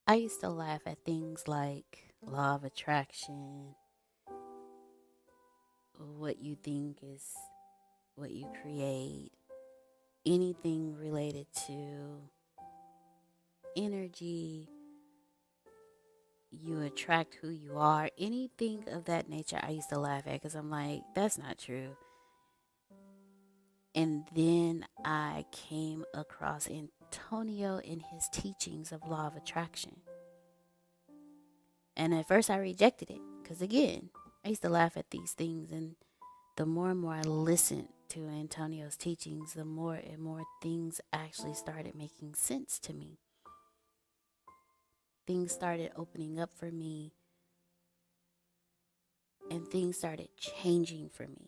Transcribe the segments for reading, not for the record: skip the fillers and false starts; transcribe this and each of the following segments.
I used to laugh at things like law of attraction, what you think is what you create, anything related to energy, you attract who you are, anything of that nature. I used to laugh at because I'm like, that's not true. And then I came across Antonio in his teachings of law of attraction. And at first I rejected it because, again, I used to laugh at these things. And the more and more I listened to Antonio's teachings, the more and more things actually started making sense to me. Things started opening up for me, and things started changing for me.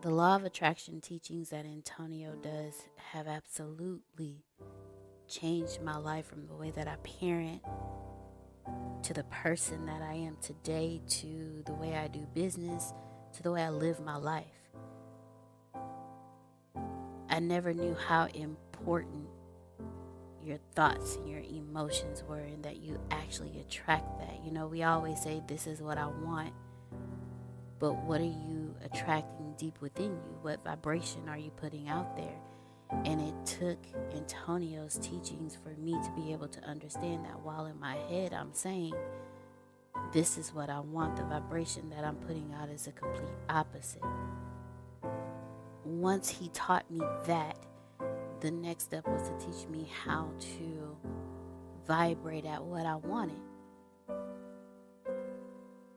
The law of attraction teachings that Antonio does have absolutely changed my life, from the way that I parent to the person that I am today, to the way I do business, to the way I live my life. I never knew how important your thoughts and your emotions were, and that you actually attract that. You know, we always say, this is what I want, but what are you attracting deep within you? What vibration are you putting out there? And it took Antonio's teachings for me to be able to understand that, while in my head I'm saying, this is what I want, the vibration that I'm putting out is a complete opposite. Once he taught me that, the next step was to teach me how to vibrate at what I wanted.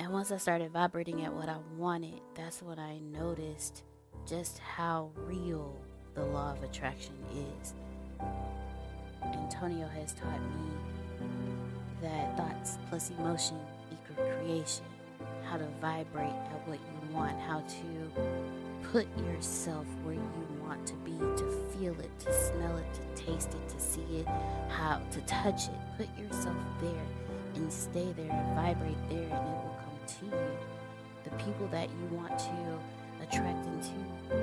And once I started vibrating at what I wanted, that's when I noticed just how real the law of attraction is. Antonio has taught me that thoughts plus emotion equal creation, how to vibrate at what you want, how to put yourself where you want to be, to feel it, to smell it, to taste it, to see it, how to touch it. Put yourself there and stay there and vibrate there, and it will come to you. The people that you want to attract into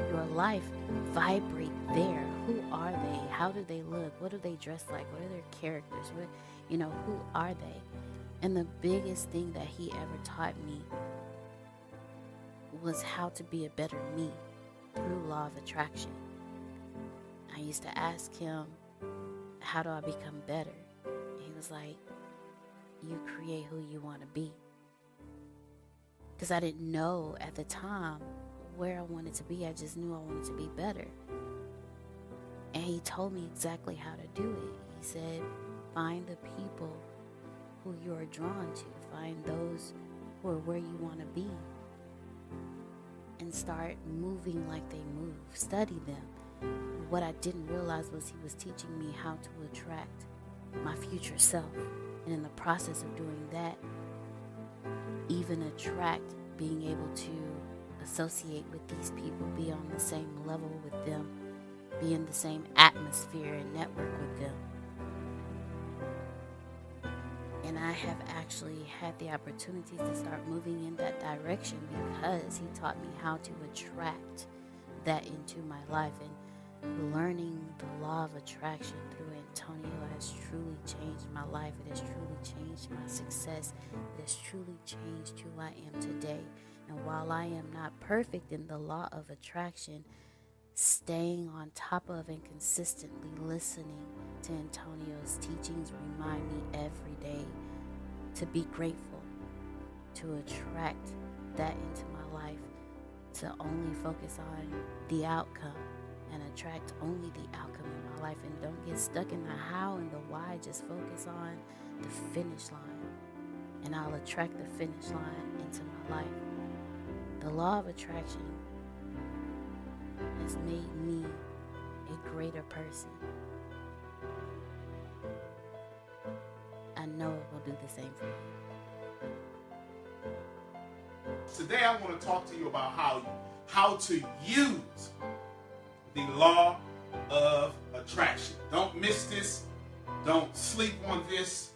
your life, vibrate there. Who are they? How do they look? What do they dress like? What are their characters? Who are they? And the biggest thing that he ever taught me was how to be a better me through law of attraction. I used to ask him, how do I become better? He was like, you create who you want to be. Because I didn't know at the time where I wanted to be. I just knew I wanted to be better. And he told me exactly how to do it. He said, find the people who you are drawn to. Find those who are where you want to be. And start moving like they move. Study them. What I didn't realize was he was teaching me how to attract my future self. And in the process of doing that, even attract being able to associate with these people, be on the same level with them, be in the same atmosphere and network with them. And I have actually had the opportunity to start moving in that direction because he taught me how to attract that into my life. And learning the law of attraction through Antonio has truly changed my life. It has truly changed my success. It has truly changed who I am today. And while I am not perfect in the law of attraction, staying on top of and consistently listening to Antonio's teachings remind me every day to be grateful, to attract that into my life, to only focus on the outcome and attract only the outcome in my life, and don't get stuck in the how and the why. Just focus on the finish line, and I'll attract the finish line into my life. The law of attraction has made me a greater person. I know it will do the same for you. Today I want to talk to you about how to use the law of attraction. Don't miss this. Don't sleep on this.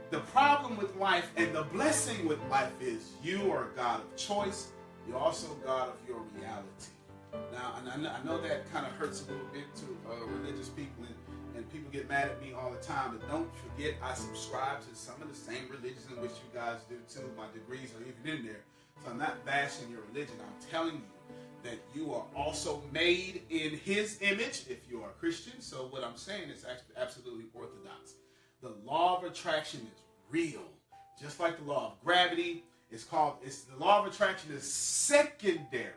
The problem with life and the blessing with life is you are a God of choice. You're also God of your reality. Now, and I know that kind of hurts a little bit to religious people and people get mad at me all the time, but don't forget I subscribe to some of the same religions in which you guys do too. My degrees are even in there. So I'm not bashing your religion. I'm telling you that you are also made in his image if you are a Christian. So what I'm saying is actually absolutely orthodox. The law of attraction is real. Just like the law of gravity, the law of attraction is secondary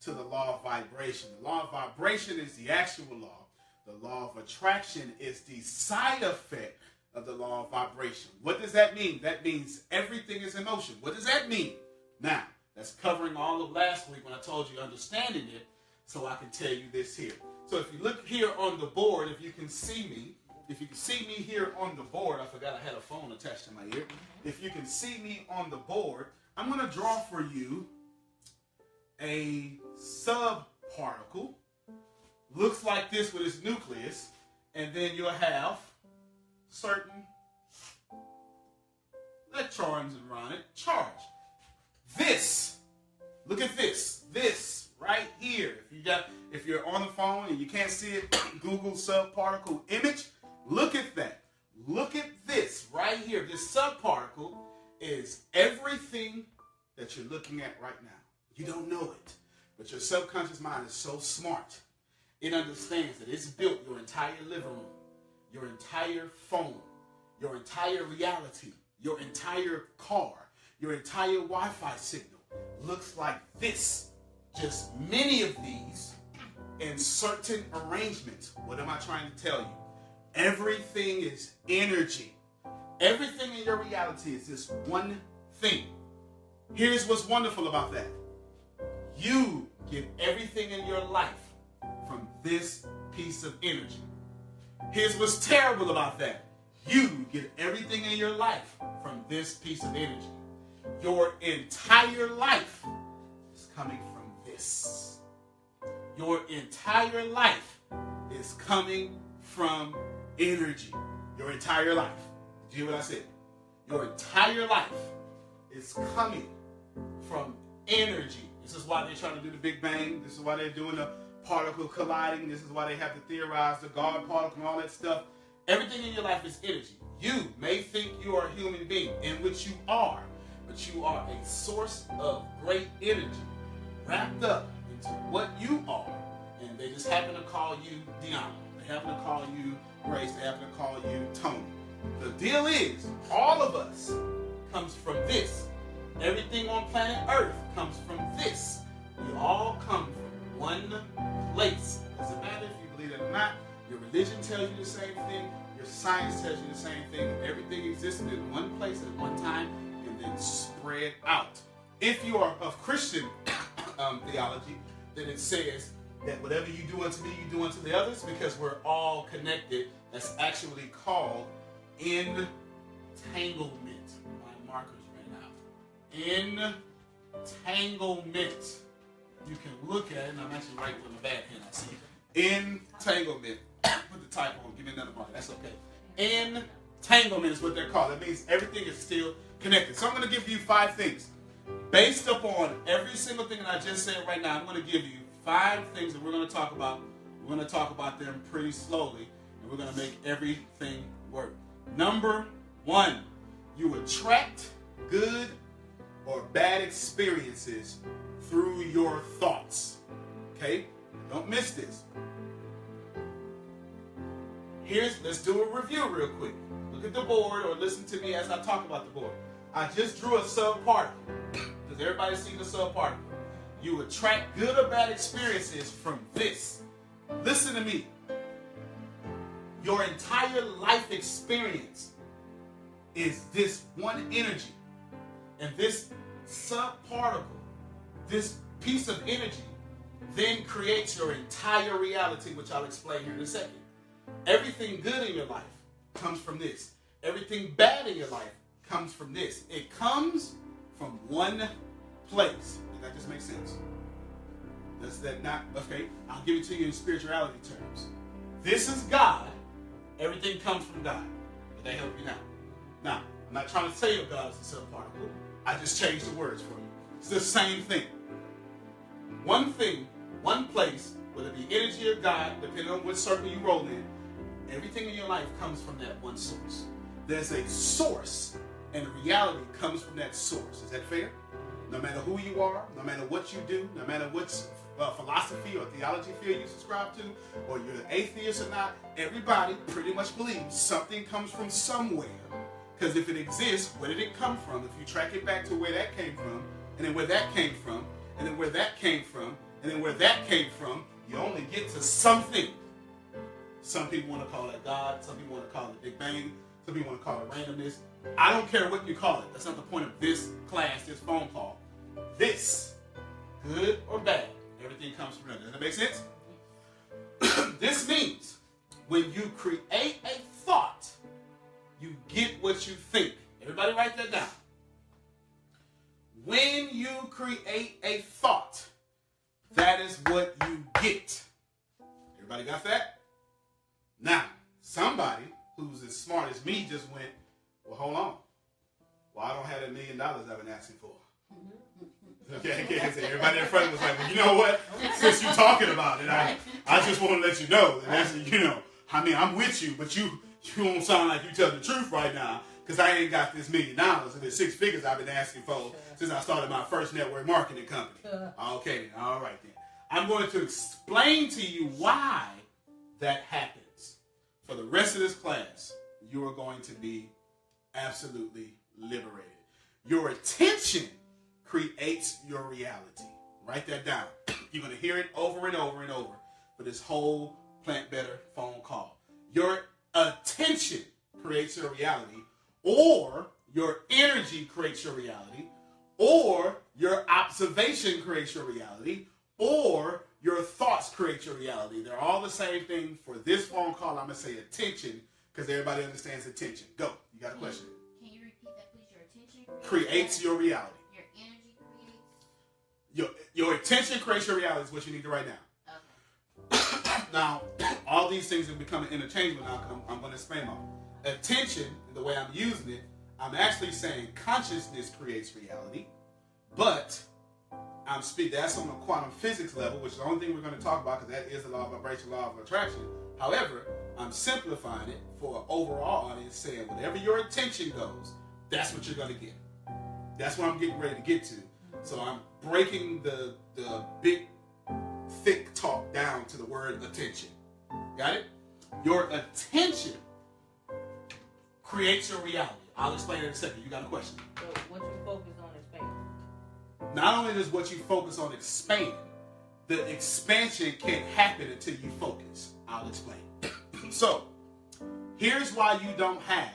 to the law of vibration. The law of vibration is the actual law. The law of attraction is the side effect of the law of vibration. What does that mean? That means everything is in motion. What does that mean? Now, that's covering all of last week when I told you understanding it, so I can tell you this here. So if you look here on the board, if you can see me here on the board, I forgot I had a phone attached to my ear. If you can see me on the board, I'm going to draw for you a subparticle. Looks like this with its nucleus, and then you'll have certain electrons around it, charge. This, look at this right here. If you're on the phone and you can't see it, Google subparticle image. Look at that. Look at this right here. This subparticle is everything that you're looking at right now. You don't know it, but your subconscious mind is so smart. It understands that it's built your entire living room, your entire phone, your entire reality, your entire car, your entire Wi-Fi signal looks like this. Just many of these in certain arrangements. What am I trying to tell you? Everything is energy. Everything in your reality is this one thing. Here's what's wonderful about that. You get everything in your life from this piece of energy. Here's what's terrible about that. You get everything in your life from this piece of energy. Your entire life is coming from this. Your entire life is coming from energy. Your entire life. Did you hear what I said? Your entire life is coming from energy. This is why they're trying to do the Big Bang. This is why they're doing the particle colliding. This is why they have to theorize the God particle and all that stuff. Everything in your life is energy. You may think you are a human being, in which you are, but you are a source of great energy wrapped up into what you are, and they just happen to call you Deanna. They happen to call you Grace. They happen to call you Tony. The deal is, all of us comes from this. Everything on planet Earth comes from this. We all come from one place. Doesn't matter if you believe it or not. Your religion tells you the same thing. Your science tells you the same thing. Everything existed in one place at one time and then spread out. If you are of Christian theology, then it says that whatever you do unto me, you do unto the others, because we're all connected. That's actually called entanglement. My markers ran out. Entanglement. You can look at it, and I'm actually writing with a bad hand, I see. Entanglement. Put the type on, give me another marker, that's okay. Entanglement is what they're called. That means everything is still connected. So I'm going to give you 5 things. Based upon every single thing that I just said right now, I'm going to give you 5 things that we're going to talk about. We're going to talk about them pretty slowly, and we're going to make everything work. Number 1, you attract good or bad experiences through your thoughts. Okay? Don't miss this. Let's do a review real quick. Look at the board or listen to me as I talk about the board. I just drew a subparticle. Does everybody see the subparticle? You attract good or bad experiences from this. Listen to me. Your entire life experience is this one energy. And this subparticle, this piece of energy, then creates your entire reality, which I'll explain here in a second. Everything good in your life comes from this. Everything bad in your life comes from this. It comes from one place. Does that just make sense? Does that not? Okay, I'll give it to you in spirituality terms. This is God. Everything comes from God. Does that help you now? Now, I'm not trying to tell you God is a subparticle. I just changed the words for you. It's the same thing. One thing, one place, whether it be energy or God, depending on what circle you roll in, Everything in your life comes from that one source. There's a source, and reality comes from that source. Is that fair? No matter who you are, no matter what you do, no matter what philosophy or theology field you subscribe to, or you're an atheist or not, everybody pretty much believes something comes from somewhere. Because if it exists, where did it come from? If you track it back to where that came from, and then where that came from, and then where that came from, and then where that came from, you only get to something. Some people want to call it God. Some people want to call it Big Bang. Some people want to call it randomness. I don't care what you call it. That's not the point of this class, this phone call. This, good or bad, everything comes from that. Does that make sense? This means when you create a thought, you get what you think. Everybody write that down. When you create a thought, that is what you get. Everybody got that? Now, somebody who's as smart as me just went, well, hold on. Well, I don't have $1 million I've been asking for. Okay, so everybody in front was like, well, you know what? Since you're talking about it, I just want to let you know that, I mean, I'm with you, but you don't sound like you tell the truth right now, because I ain't got this $1 million and the 6 figures I've been asking for since I started my first network marketing company. Okay, then, all right then. I'm going to explain to you why that happens. For the rest of this class, you are going to be absolutely liberated. Your attention creates your reality. Write that down. You're going to hear it over and over and over for this whole Plant Better phone call. Your attention creates your reality, or your energy creates your reality, or your observation creates your reality, or your thoughts create your reality. They're all the same thing. For this phone call, I'm going to say attention, because everybody understands attention. Go. You got a question? Can you repeat that, please? Your attention creates your reality. Your energy creates? Your attention creates your reality is what you need to write down. Okay. Now, all these things are becoming interchangeable now, because I'm going to explain them all. Attention, the way I'm using it, I'm actually saying consciousness creates reality, but I'm speaking, that's on the quantum physics level, which is the only thing we're going to talk about, because that is the law of vibration, law of attraction. However, I'm simplifying it for an overall audience, saying whatever your attention goes, that's what you're going to get. That's what I'm getting ready to get to. So I'm breaking the big, thick talk down to the word attention. Got it? Your attention creates your reality. I'll explain it in a second. You got a question? So what you focus on expand. Not only does what you focus on expand, the expansion can't happen until you focus. I'll explain. So, here's why you don't have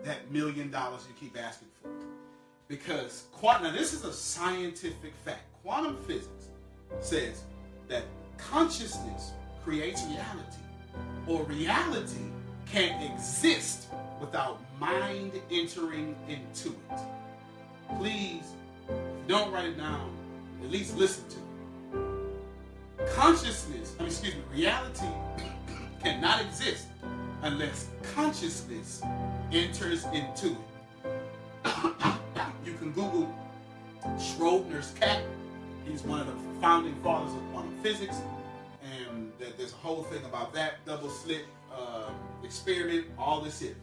that $1 million you keep asking for. Because, now this is a scientific fact. Quantum physics says that consciousness creates reality, or reality can't exist without mind entering into it. Please, if you don't write it down, at least listen to it. Reality cannot exist unless consciousness enters into it. You can Google Schrodinger's cat. He's one of the founding fathers of quantum physics, and there's a whole thing about that double slit experiment, all this here.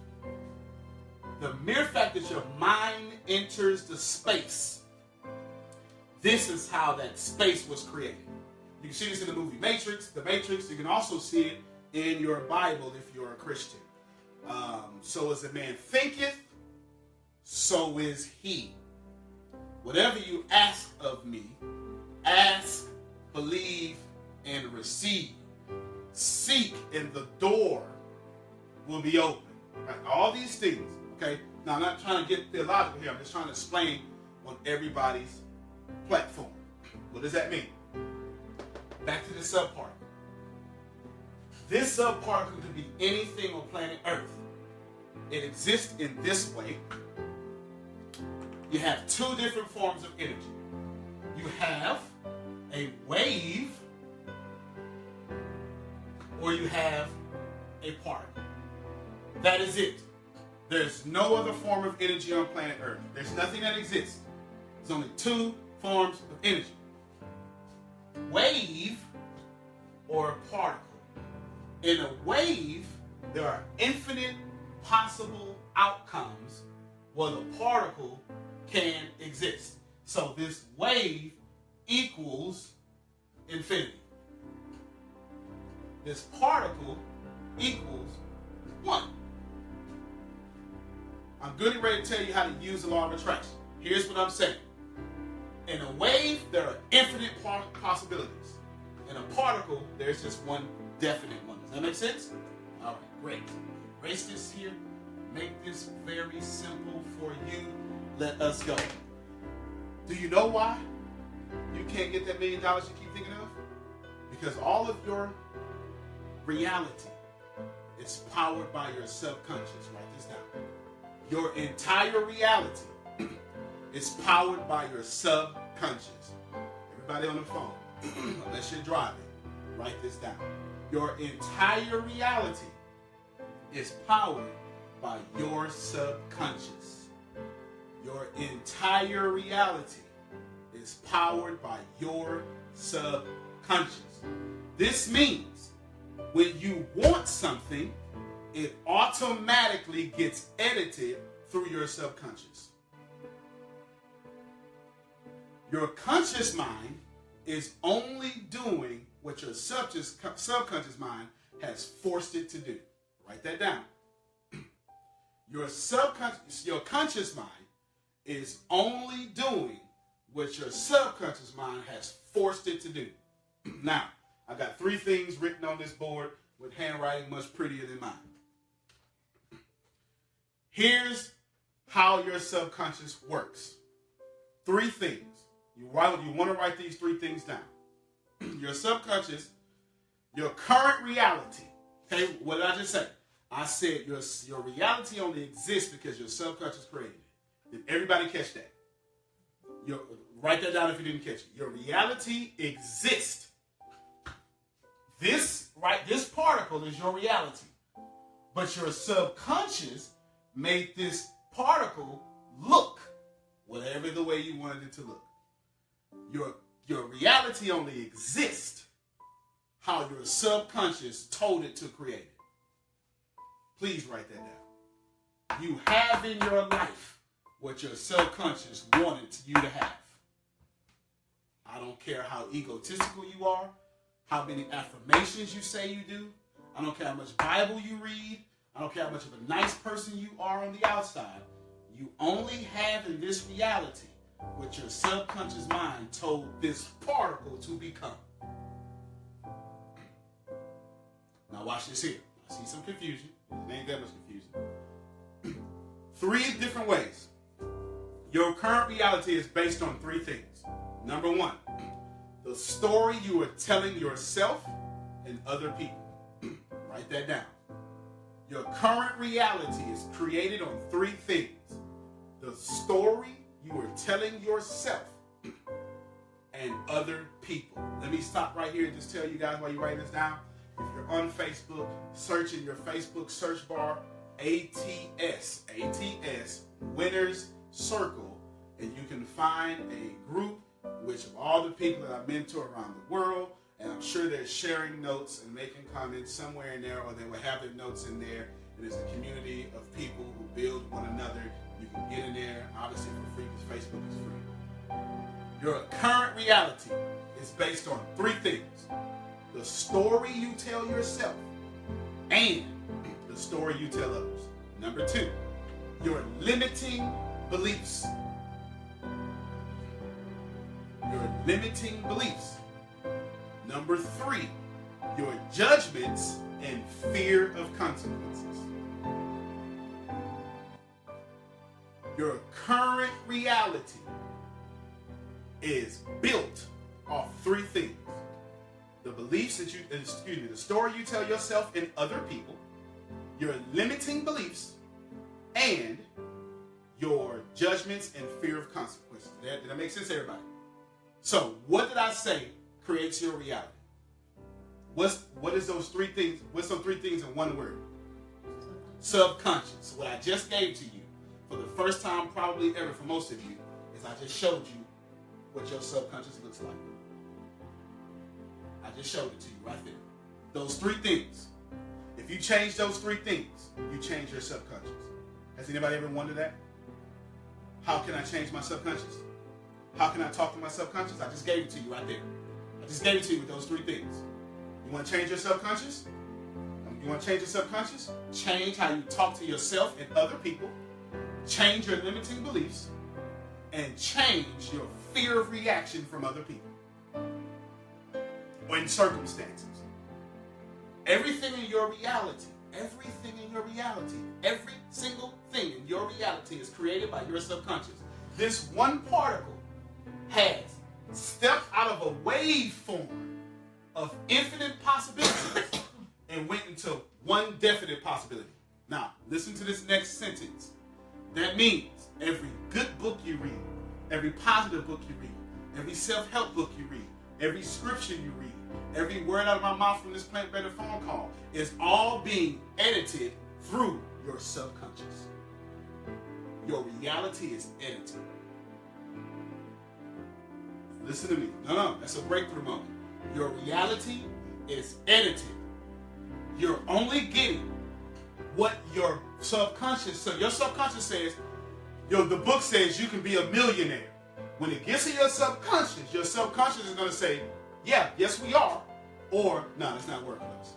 The mere fact that your mind enters the space, this is how that space was created. You can see this in the movie Matrix. The Matrix, you can also see it in your Bible if you're a Christian. So as a man thinketh, so is he. Whatever you ask of me, ask, believe, and receive. Seek, and the door will be open. Right? All these things, okay? Now, I'm not trying to get theological here. I'm just trying to explain on everybody's platform. What does that mean? Back to the subparticle. This subparticle could be anything on planet Earth. It exists in this way. You have two different forms of energy. You have a wave, or you have a particle. That is it. There's no other form of energy on planet Earth. There's nothing that exists. There's only two forms of energy. Wave or particle. In a wave, there are infinite possible outcomes where the particle can exist. So this wave equals infinity. This particle equals 1. I'm good and ready to tell you how to use the law of attraction. Here's what I'm saying. In a wave, there are infinite possibilities. In a particle, there's just one definite one. Does that make sense? All right, great. Erase this here. Make this very simple for you. Let us go. Do you know why you can't get that $1 million you keep thinking of? Because all of your reality is powered by your subconscious. Write this down. Your entire reality is powered by your subconscious. Everybody on the phone, unless you're driving, write this down. Your entire reality is powered by your subconscious. Your entire reality is powered by your subconscious. This means when you want something, it automatically gets edited through your subconscious. Your conscious mind is only doing what your subconscious mind has forced it to do. Write that down. Your conscious mind is only doing what your subconscious mind has forced it to do. Now, I got 3 things written on this board with handwriting much prettier than mine. Here's how your subconscious works. 3 things. You want to write these 3 things down. Your subconscious, your current reality. Okay, what did I just say? I said your reality only exists because your subconscious created it. Did everybody catch that? Write that down if you didn't catch it. Your reality exists. This particle is your reality. But your subconscious made this particle look whatever the way you wanted it to look. Your reality only exists how your subconscious told it to create it. Please write that down. You have in your life what your subconscious wanted you to have. I don't care how egotistical you are, how many affirmations you say you do. I don't care how much Bible you read. I don't care how much of a nice person you are on the outside. You only have in this reality what your subconscious mind told this particle to become. Now watch this here. I see some confusion. It ain't that much confusion. 3 different ways. Your current reality is based on 3 things. Number 1, the story you are telling yourself and other people. Write that down. Your current reality is created on 3 things. The story you are telling yourself and other people. Let me stop right here and just tell you guys while you're writing this down. If you're on Facebook, search in your Facebook search bar ATS, Winners Circle, and you can find a group which of all the people that I mentor around the world, and I'm sure they're sharing notes and making comments somewhere in there, or they will have their notes in there. It is a community of people who build one another. You can get in there, obviously for free, because Facebook is free. Your current reality is based on 3 things. The story you tell yourself and the story you tell others. Number 2, your limiting beliefs. Your limiting beliefs. Number 3, your judgments and fear of consequences. Your current reality is built off 3 things. The beliefs that the story you tell yourself and other people, your limiting beliefs, and your judgments and fear of consequences. Did that make sense to everybody? So, what did I say creates your reality? What is those 3 things? What's those 3 things in one word? Subconscious. What I just gave to you for the first time probably ever for most of you is I just showed you what your subconscious looks like. I just showed it to you right there. Those 3 things. If you change those three things, you change your subconscious. Has anybody ever wondered that? How can I change my subconscious? How can I talk to my subconscious? I just gave it to you right there. I just gave it to you with those three things. You want to change your subconscious? You want to change your subconscious? Change how you talk to yourself and other people. Change your limiting beliefs. And change your fear of reaction from other people or in circumstances. Everything in your reality, every single thing in your reality is created by your subconscious. This one particle has stepped out of a waveform of infinite possibilities and went into one definite possibility. Now, listen to this next sentence. That means every good book you read, every positive book you read, every self-help book you read, every scripture you read, every word out of my mouth from this Plant Better phone call is all being edited through your subconscious. Your reality is edited. Listen to me. No, that's a breakthrough moment. Your reality is edited. You're only getting what your subconscious, so your subconscious says, the book says you can be a millionaire. When it gets to your subconscious is going to say, yeah, yes we are, or no, that's not working us.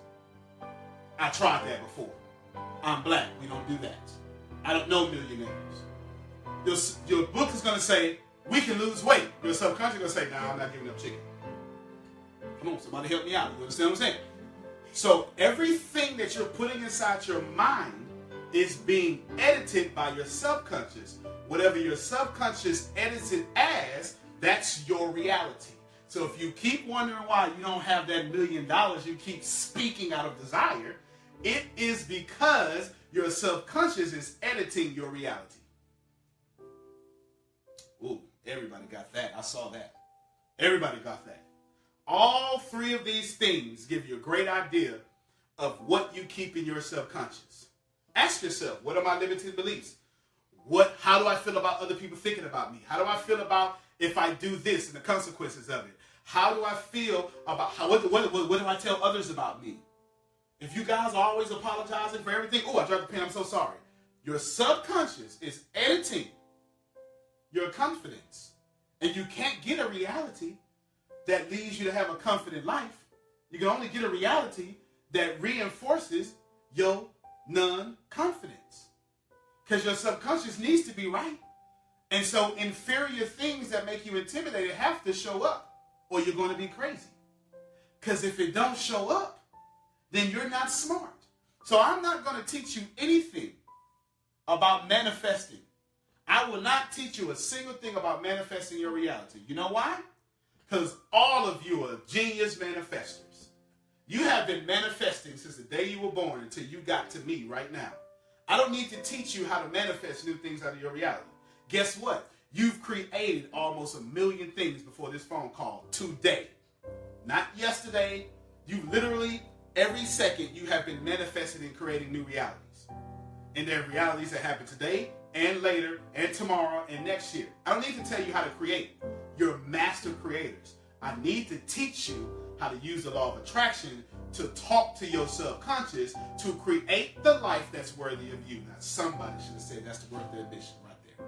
I tried that before. I'm black, we don't do that. I don't know millionaires. Your book is going to say, we can lose weight. Your subconscious is going to say, nah, I'm not giving up chicken. Come on, somebody help me out. You understand what I'm saying? So everything that you're putting inside your mind is being edited by your subconscious. Whatever your subconscious edits it as, that's your reality. So if you keep wondering why you don't have that $1 million, you keep speaking out of desire, it is because your subconscious is editing your reality. Ooh, everybody got that. I saw that. Everybody got that. All three of these things give you a great idea of what you keep in your subconscious. Ask yourself, what are my limiting beliefs? How do I feel about other people thinking about me? How do I feel about if I do this and the consequences of it? How do I feel about what do I tell others about me? If you guys are always apologizing for everything, oh, I dropped the pen, I'm so sorry. Your subconscious is editing your confidence. And you can't get a reality that leads you to have a confident life. You can only get a reality that reinforces your non-confidence. Because your subconscious needs to be right. And so inferior things that make you intimidated have to show up, or you're going to be crazy. Because if it don't show up, then you're not smart. So I'm not going to teach you anything about manifesting. I will not teach you a single thing about manifesting your reality. You know why? Because all of you are genius manifestors. You have been manifesting since the day you were born until you got to me right now. I don't need to teach you how to manifest new things out of your reality. Guess what? You've created almost 1 million things before this phone call today. Not yesterday. You literally, every second, you have been manifesting and creating new realities. And there are realities that happen today and later and tomorrow and next year. I don't need to tell you how to create. You're master creators. I need to teach you how to use the law of attraction to talk to your subconscious to create the life that's worthy of you. Now, somebody should have said that's the word of their ambition right there.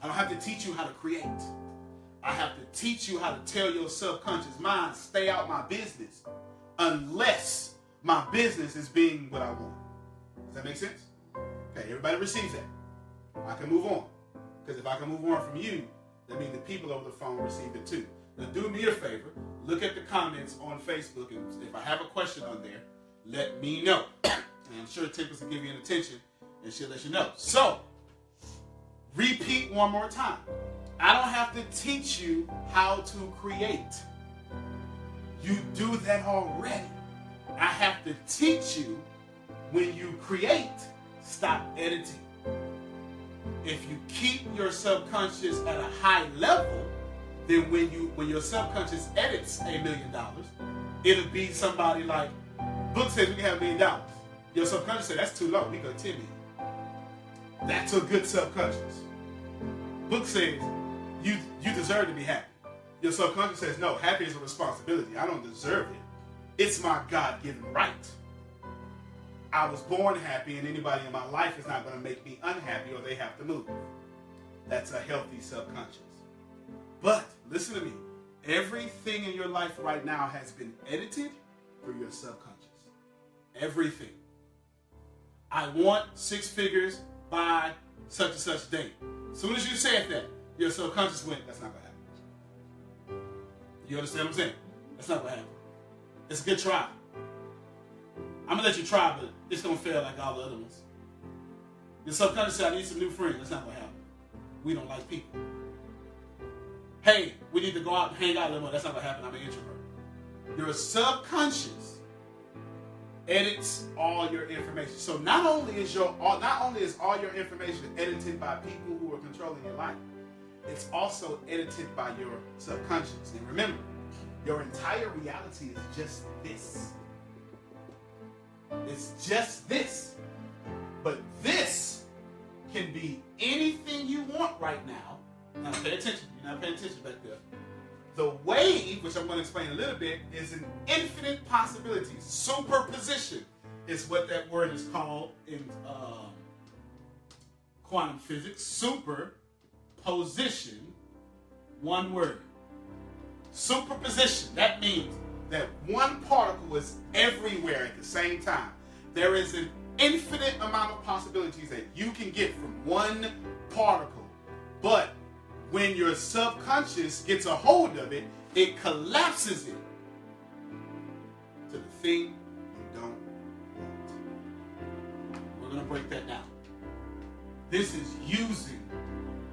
I don't have to teach you how to create. I have to teach you how to tell your subconscious mind, stay out my business, unless my business is being what I want. Does that make sense? Okay, everybody receives that. I can move on. Because if I can move on from you, that means the people over the phone receive it too. Now do me a favor, look at the comments on Facebook, and if I have a question on there, let me know. And I'm sure Tempest will give you an attention, and she'll let you know. So, repeat one more time. I don't have to teach you how to create. You do that already. I have to teach you when you create, stop editing. If you keep your subconscious at a high level, then when your subconscious edits $1 million, it'll be somebody like, book says we can have $1 million. Your subconscious says that's too low, we go 10 million. That's a good subconscious. Book says you deserve to be happy. Your subconscious says no, happy is a responsibility. I don't deserve it. It's my God-given right. I was born happy, and anybody in my life is not going to make me unhappy, or they have to move. That's a healthy subconscious. But listen to me. Everything in your life right now has been edited through your subconscious. Everything. I want 6 figures by such and such date. As soon as you said that, your subconscious went, that's not going to happen. You understand what I'm saying? That's not going to happen. It's a good try. I'm going to let you try, but it's going to fail like all the other ones. Your subconscious said, I need some new friends. That's not going to happen. We don't like people. Hey, we need to go out and hang out a little more. That's not going to happen. I'm an introvert. Your subconscious edits all your information. So not only is all your information edited by people who are controlling your life, it's also edited by your subconscious. And remember, your entire reality is just this. It's just this. But this can be anything you want right now. Now pay attention. You're not paying attention back there. The wave, which I'm going to explain a little bit, is an infinite possibility. Superposition is what that word is called in quantum physics. Superposition, one word. Superposition, that means that one particle is everywhere at the same time. There is an infinite amount of possibilities that you can get from one particle. But when your subconscious gets a hold of it, it collapses it to the thing you don't want. We're going to break that down. This is using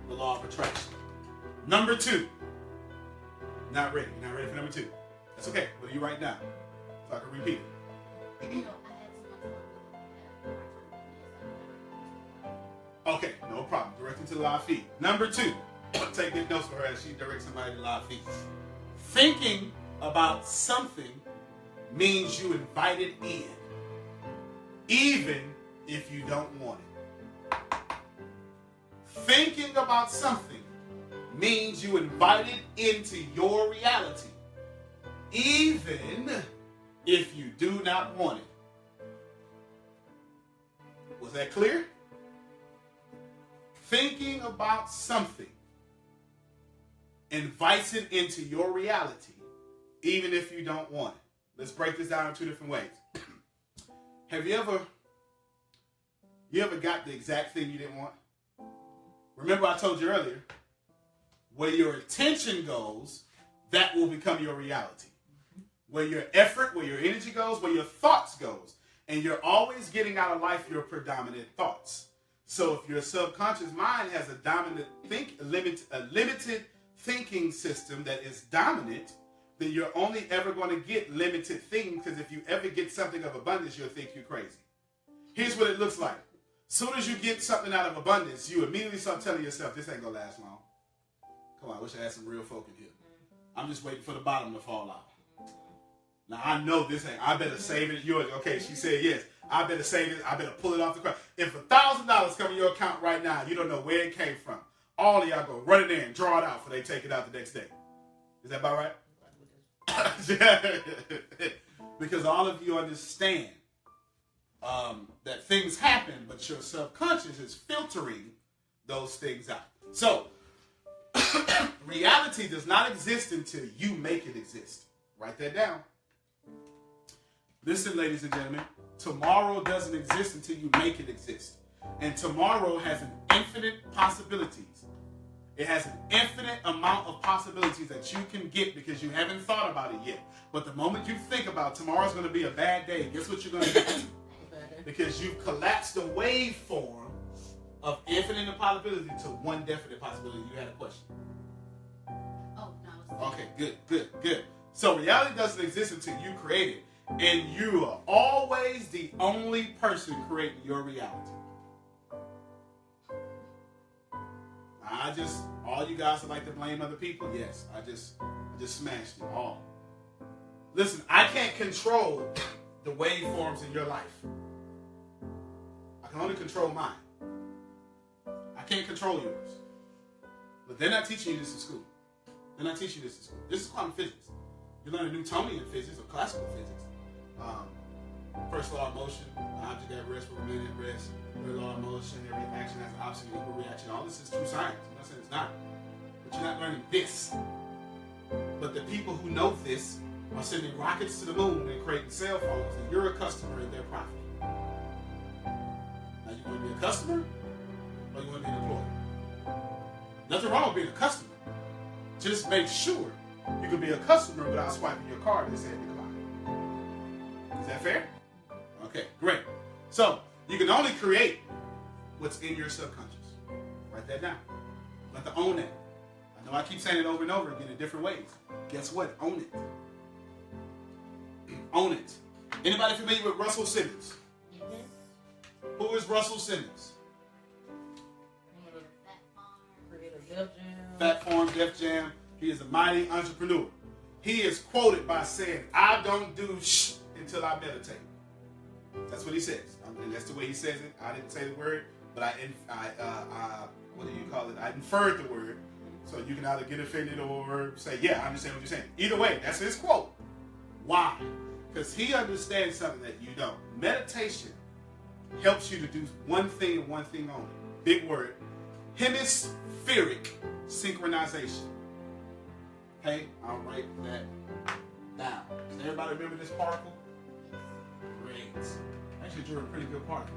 the law of attraction. Number 2. Not ready. You're not ready for number 2. That's okay. What do you write down? So I can repeat it. Okay, no problem. Directing to the live feed. Number 2. Take good notes for her as she directs somebody to live feed. Thinking about something means you invite it in, even if you don't want it. Thinking about something means you invite it into your reality, even if you do not want it. Was that clear? Thinking about something invites it into your reality, even if you don't want it. Let's break this down in 2 different ways. Have you ever got the exact thing you didn't want? Remember I told you earlier, where your attention goes, that will become your reality. Where your effort, where your energy goes, where your thoughts goes. And you're always getting out of life your predominant thoughts. So if your subconscious mind has a limited thinking system that is dominant, then you're only ever going to get limited things, because if you ever get something of abundance, you'll think you're crazy. Here's what it looks like. As soon as you get something out of abundance, you immediately start telling yourself, this ain't going to last long. Come on, I wish I had some real folk in here. I'm just waiting for the bottom to fall out. Now, I know this ain't. I better save it. Yours. Okay, she said yes. I better save it. I better pull it off the ground. If $1,000 come in your account right now, you don't know where it came from. All of y'all go run it in, draw it out before they take it out the next day. Is that about right? Because all of you understand that things happen, but your subconscious is filtering those things out. So, reality does not exist until you make it exist. Write that down. Listen, ladies and gentlemen, tomorrow doesn't exist until you make it exist. And tomorrow has an infinite possibilities. It has an infinite amount of possibilities that you can get because you haven't thought about it yet. But the moment you think about tomorrow's going to be a bad day, guess what you're going to get? Because you've collapsed the waveform of infinite possibility to one definite possibility. You had a question. Oh, no. Okay, good. So reality doesn't exist until you create it. And you are always the only person creating your reality. All you guys would like to blame other people? Yes, I just smashed it all. Listen, I can't control the waveforms in your life. I can only control mine. I can't control yours. But they're not teaching you this in school. They're not teaching you this in school. This is quantum physics. You learn a Newtonian physics or classical physics. First law of motion, the object at rest will remain at rest. Third law of motion, every action has an opposite and equal reaction. All this is true science. I'm not saying it's not. But you're not learning this. But the people who know this are sending rockets to the moon and creating cell phones, and you're a customer and they're profiting. Now, you want to be a customer or you want to be an employee? Nothing wrong with being a customer. Just make sure you can be a customer without swiping your card and saying decline. Is that fair? Okay, great. So, you can only create what's in your subconscious. Write that down. You have to own that. I know I keep saying it over and over again in different ways. Guess what? Own it. Own it. Anybody familiar with Russell Simmons? Who is Russell Simmons? Fat Farm, Def Jam. He is a mighty entrepreneur. He is quoted by saying, "I don't do shh until I meditate." That's what he says. And that's the way he says it. I didn't say the word, but what do you call it? I inferred the word. So you can either get offended or say, yeah, I understand what you're saying. Either way, that's his quote. Why? Because he understands something that you don't. Meditation helps you to do one thing and one thing only. Big word. Hemispheric synchronization. Okay, I'll write that down. Does everybody remember this particle? Great. Actually, you're a pretty good particle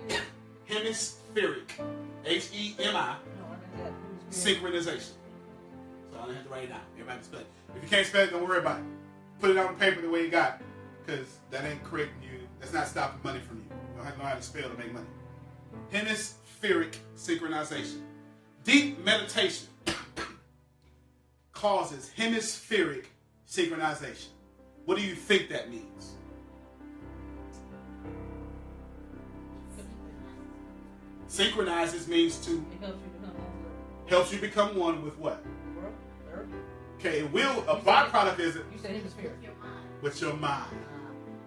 too. Hemispheric. H-E-M-I. Synchronization. So I don't have to write it down. Everybody can spell it. If you can't spell it, don't worry about it. Put it on paper the way you got it. Because that ain't creating you. That's not stopping money from you. You don't have to know how to spell to make money. Hemispheric synchronization. Deep meditation causes hemispheric synchronization. What do you think that means? Synchronizes means to helps you become one with what? Okay, it will. A byproduct is it? You said hemisphere. With your mind.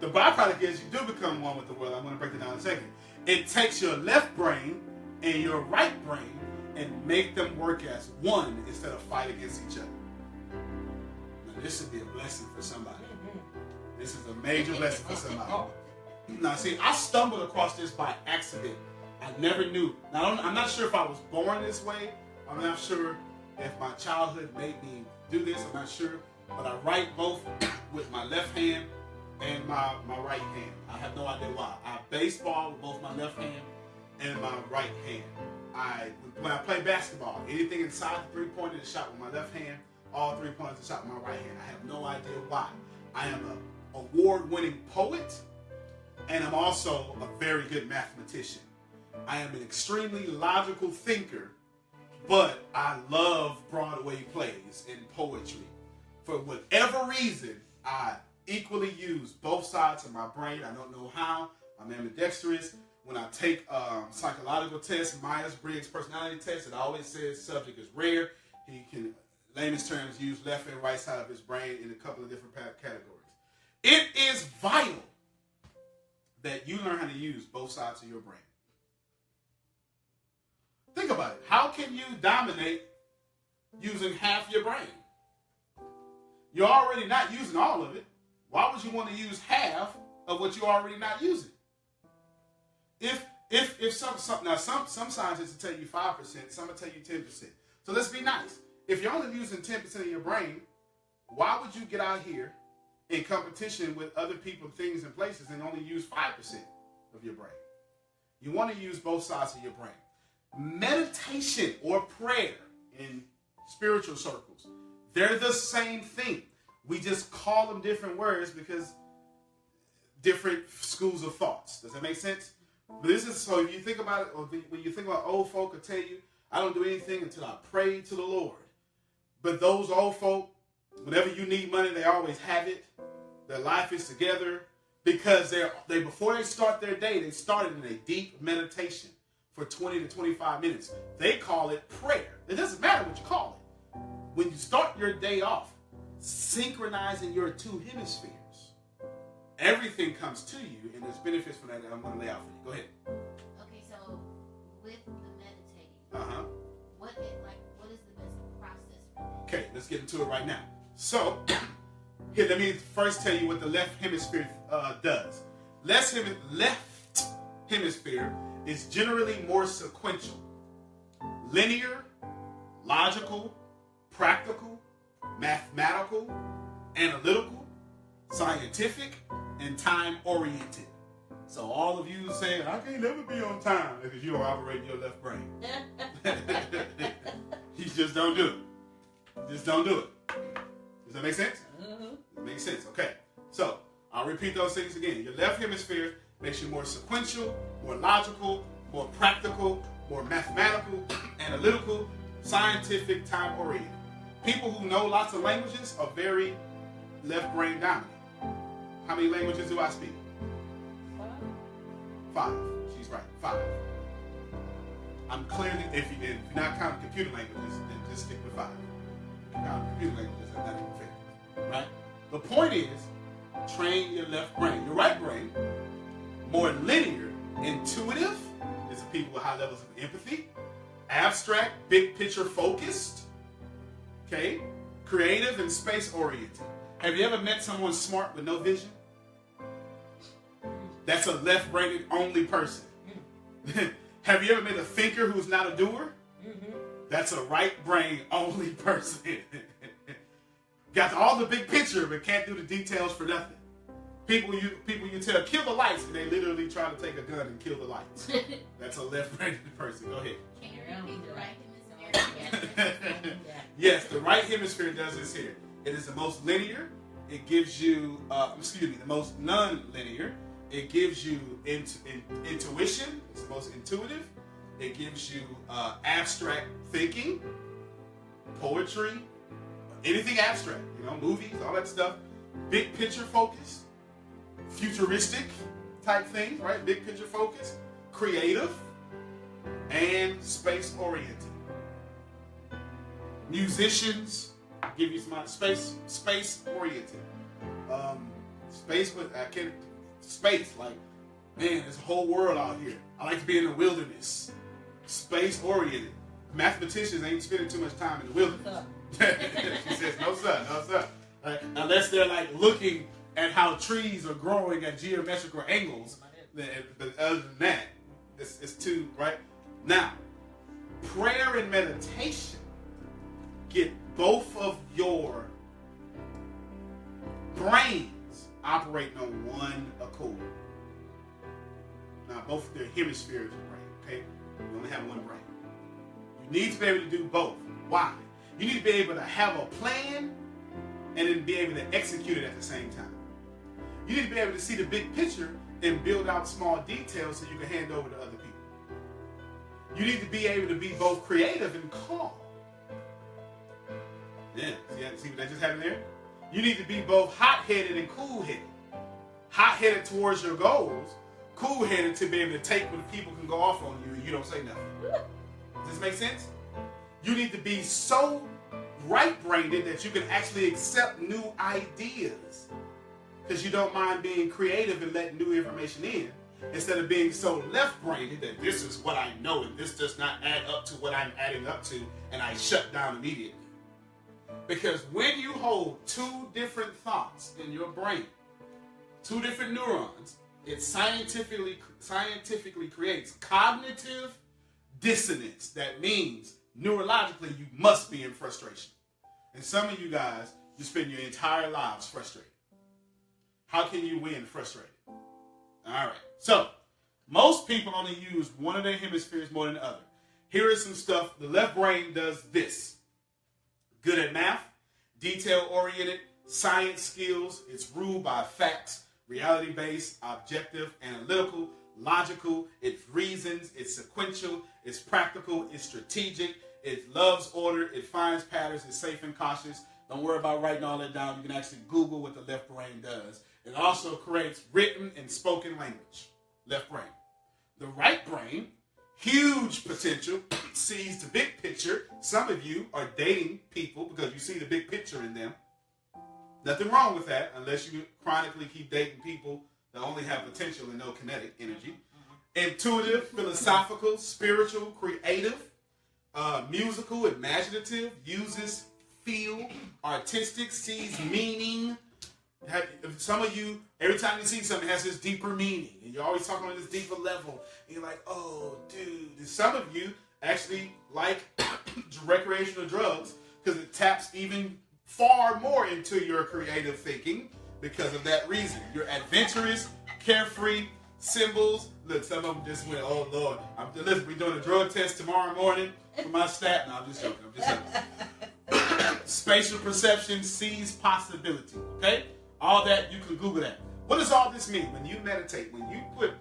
The byproduct is you do become one with the world. I'm going to break it down in a second. It takes your left brain and your right brain and make them work as one instead of fight against each other. Now, this should be a blessing for somebody. This is a major blessing for somebody. Now, see, I stumbled across this by accident. I never knew. Now, I'm not sure if I was born this way. I'm not sure if my childhood made me do this. I'm not sure. But I write both with my left hand and my right hand. I have no idea why. I baseball with both my left hand and my right hand. When I play basketball, anything inside the three-pointer is shot with my left hand. All three-pointers are shot with my right hand. I have no idea why. I am an award-winning poet, and I'm also a very good mathematician. I am an extremely logical thinker, but I love Broadway plays and poetry. For whatever reason, I equally use both sides of my brain. I don't know how. I'm ambidextrous. When I take psychological tests, Myers-Briggs personality test, it always says subject is rare. He can, layman's terms, use left and right side of his brain in a couple of different categories. It is vital that you learn how to use both sides of your brain. Think about it. How can you dominate using half your brain? You're already not using all of it. Why would you want to use half of what you're already not using? If some scientists will tell you 5%, some will tell you 10%. So let's be nice. If you're only using 10% of your brain, why would you get out here in competition with other people, things, and places and only use 5% of your brain? You want to use both sides of your brain. Meditation or prayer in spiritual circles, they're the same thing. We just call them different words because different schools of thoughts. Does that make sense? But this is, so if you think about it, or when you think about old folk will tell you, I don't do anything until I pray to the Lord. But those old folk, whenever you need money, they always have it. Their life is together because they before they start their day, they started in a deep meditation for 20 to 25 minutes. They call it prayer. It doesn't matter what you call it. When you start your day off, synchronizing your two hemispheres, everything comes to you, and there's benefits from that I'm going to lay out for you. Go ahead. Okay, so with the meditating, what is the best process for that? Okay, let's get into it right now. So, Here, let me first tell you what the left hemisphere does. Left hemisphere is generally more sequential, linear, logical, practical, mathematical, analytical, scientific, and time-oriented. So all of you saying, I can't never be on time because you don't operate in your left brain. You just don't do it. Just don't do it. Does that make sense? It makes sense. Okay. So I'll repeat those things again. Your left hemisphere makes you more sequential, more logical, more practical, more mathematical, analytical, scientific, time-oriented. People who know lots of languages are very left brain dominant. How many languages do I speak? 5. She's right. 5. I'm clearly, if you're not counting computer languages, then just stick with 5. If you count computer languages, that's not even fair. Right? The point is, train your left brain. Your right brain, more linear, intuitive, is the people with high levels of empathy, abstract, big picture focused, okay, creative and space oriented. Have you ever met someone smart with no vision? That's a left-brained only person. Have you ever met a thinker who's not a doer? That's a right-brain only person. Got all the big picture, but can't do the details for nothing. People you tell, kill the lights, and they literally try to take a gun and kill the lights. That's a left-brained person. Go ahead. Can you repeat the right hemisphere? Yes, the right hemisphere does this here. It is the most linear. It gives you, the most non-linear. It gives you intuition. It's the most intuitive. It gives you abstract thinking, poetry, anything abstract, movies, all that stuff. Big picture focus, futuristic type things, right? Big picture focus, creative, and space oriented. Musicians, give you some space oriented. Space, like, man, there's a whole world out here. I like to be in the wilderness. Space oriented. Mathematicians ain't spending too much time in the wilderness. She says, no sir. Right? Unless they're like looking at how trees are growing at geometrical angles. But other than that, it's too, right? Now, prayer and meditation get both of your brains operating on one accord. Now, both of their hemispheres of brain, okay? You only have one brain. You need to be able to do both. Why? You need to be able to have a plan and then be able to execute it at the same time. You need to be able to see the big picture and build out small details so you can hand over to other people. You need to be able to be both creative and calm. Yeah, see what that just happened there? You need to be both hot-headed and cool-headed. Hot-headed towards your goals, cool-headed to be able to take when people can go off on you and you don't say nothing. Does this make sense? You need to be so right-brained that you can actually accept new ideas because you don't mind being creative and letting new information in instead of being so left-brained that this is what I know and this does not add up to what I'm adding up to and I shut down immediately. Because when you hold two different thoughts in your brain, two different neurons, it scientifically creates cognitive dissonance. That means neurologically you must be in frustration. And some of you guys, you spend your entire lives frustrated. How can you win frustrated? All right. So, most people only use one of their hemispheres more than the other. Here is some stuff. The left brain does this. Good at math, detail-oriented, science skills. It's ruled by facts, reality-based, objective, analytical, logical. It reasons, it's sequential, it's practical, it's strategic, it loves order, it finds patterns, it's safe and cautious. Don't worry about writing all that down. You can actually Google what the left brain does. It also creates written and spoken language. Left brain. The right brain, huge potential, sees the big picture. Some of you are dating people because you see the big picture in them. Nothing wrong with that unless you chronically keep dating people that only have potential and no kinetic energy. Intuitive, philosophical, spiritual, creative, musical, imaginative, uses, feel, artistic, sees meaning, Some of you, every time you see something, it has this deeper meaning. And you're always talking on this deeper level. And you're like, oh, dude. And some of you actually like recreational drugs because it taps even far more into your creative thinking because of that reason. You're adventurous, carefree, symbols. Look, some of them just went, oh, Lord. Listen, we're doing a drug test tomorrow morning for my stat. No, I'm just joking. Spatial perception sees possibility. Okay? All that, you can Google that. What does all this mean? When you meditate, when you put